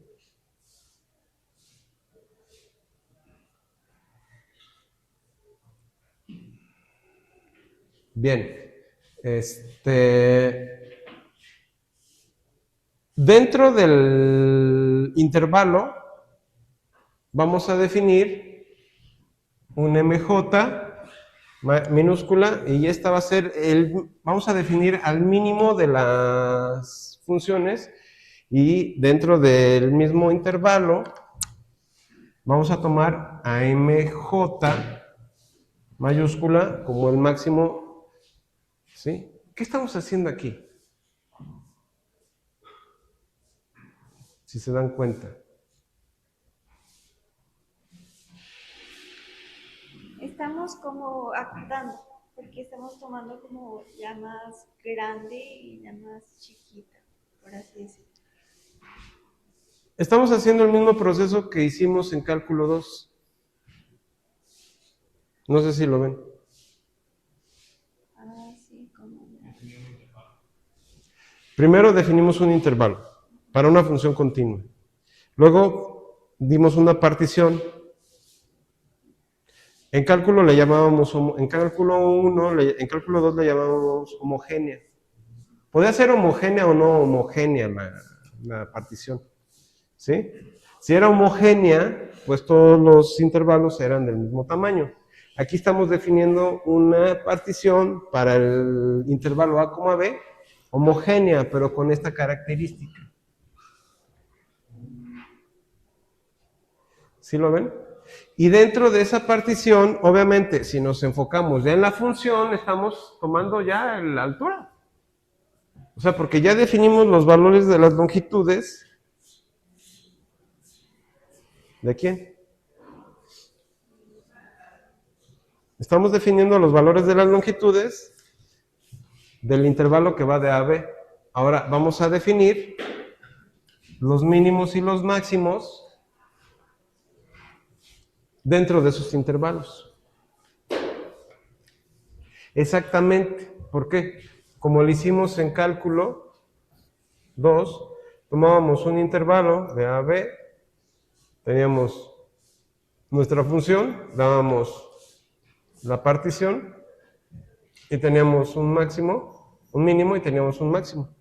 Bien. Dentro del intervalo vamos a definir un MJ minúscula, y esta va a ser vamos a definir al mínimo de las funciones, y dentro del mismo intervalo vamos a tomar a MJ mayúscula como el máximo. ¿Sí? ¿Qué estamos haciendo aquí? Si se dan cuenta. Estamos como acotando, porque estamos tomando como ya más grande y ya más chiquita, por así decirlo. Estamos haciendo el mismo proceso que hicimos en cálculo 2. No sé si lo ven. Ah, sí, como... Primero definimos un intervalo para una función continua. Luego dimos una partición. En cálculo le llamábamos, en cálculo 1, en cálculo 2 le llamábamos homogénea. Podía ser homogénea o no homogénea la partición. ¿Sí? Si era homogénea, pues todos los intervalos eran del mismo tamaño. Aquí estamos definiendo una partición para el intervalo A, B, homogénea, pero con esta característica. ¿Sí lo ven? Y dentro de esa partición, obviamente, si nos enfocamos ya en la función, estamos tomando ya la altura. O sea, porque ya definimos los valores de las longitudes. ¿De quién? Estamos definiendo los valores de las longitudes del intervalo que va de A a B. Ahora vamos a definir los mínimos y los máximos dentro de esos intervalos. Exactamente. ¿Por qué? Como lo hicimos en cálculo 2, tomábamos un intervalo de A a B, teníamos nuestra función, dábamos la partición y teníamos un máximo, un mínimo y teníamos un máximo.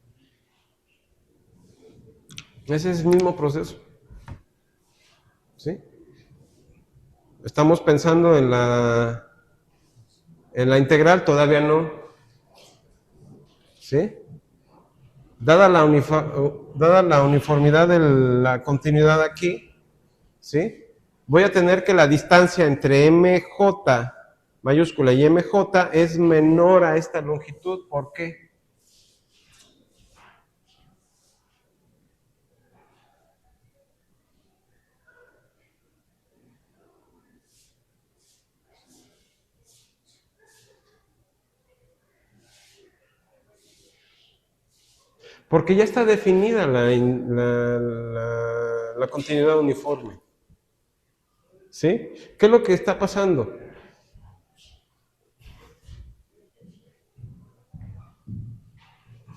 Ese es el mismo proceso. ¿Sí? Estamos pensando en la integral, todavía no. ¿Sí? Dada la uniformidad de la continuidad aquí, ¿sí? Voy a tener que la distancia entre MJ mayúscula y MJ es menor a esta longitud. ¿Por qué? Porque ya está definida la continuidad uniforme. ¿Sí? ¿Qué es lo que está pasando?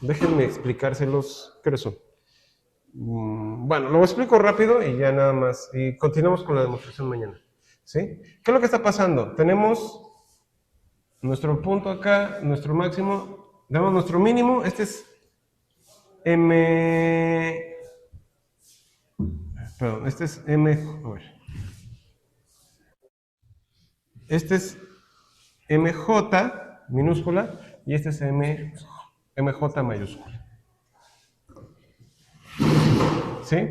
Déjenme explicárselos, ¿qué son? Bueno, lo explico rápido y ya nada más. Y continuamos con la demostración mañana. ¿Sí? ¿Qué es lo que está pasando? Tenemos nuestro punto acá, nuestro máximo, tenemos nuestro mínimo, este es perdón, este es a ver. Este es MJ minúscula y este es MJ mayúscula. ¿Sí?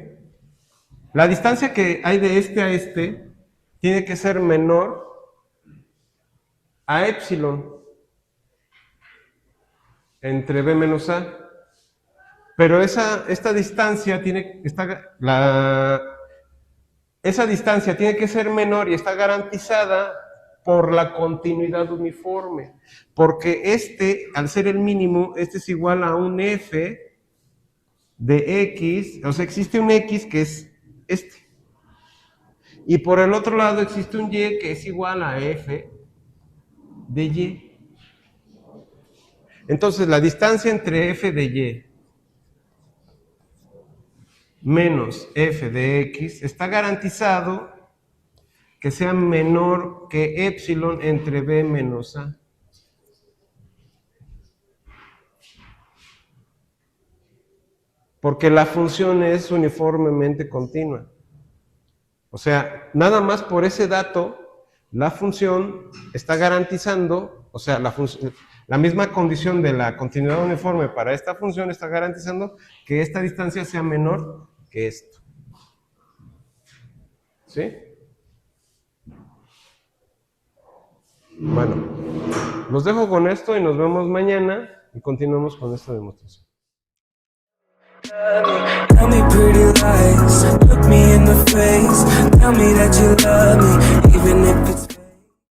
La distancia que hay de este a este tiene que ser menor a epsilon entre B menos A. Pero esta distancia esa distancia tiene que ser menor y está garantizada por la continuidad uniforme. Porque al ser el mínimo, este es igual a un F de X, o sea, existe un X que es este. Y por el otro lado existe un Y que es igual a F de Y. Entonces, la distancia entre F de Y menos F de X está garantizado que sea menor que epsilon entre B menos A. Porque la función es uniformemente continua. O sea, nada más por ese dato, la función está garantizando, o sea, la misma condición de la continuidad uniforme para esta función está garantizando que esta distancia sea menor que esto. ¿Sí? Bueno, los dejo con esto y nos vemos mañana y continuamos con esta demostración. Tell me pretty lies.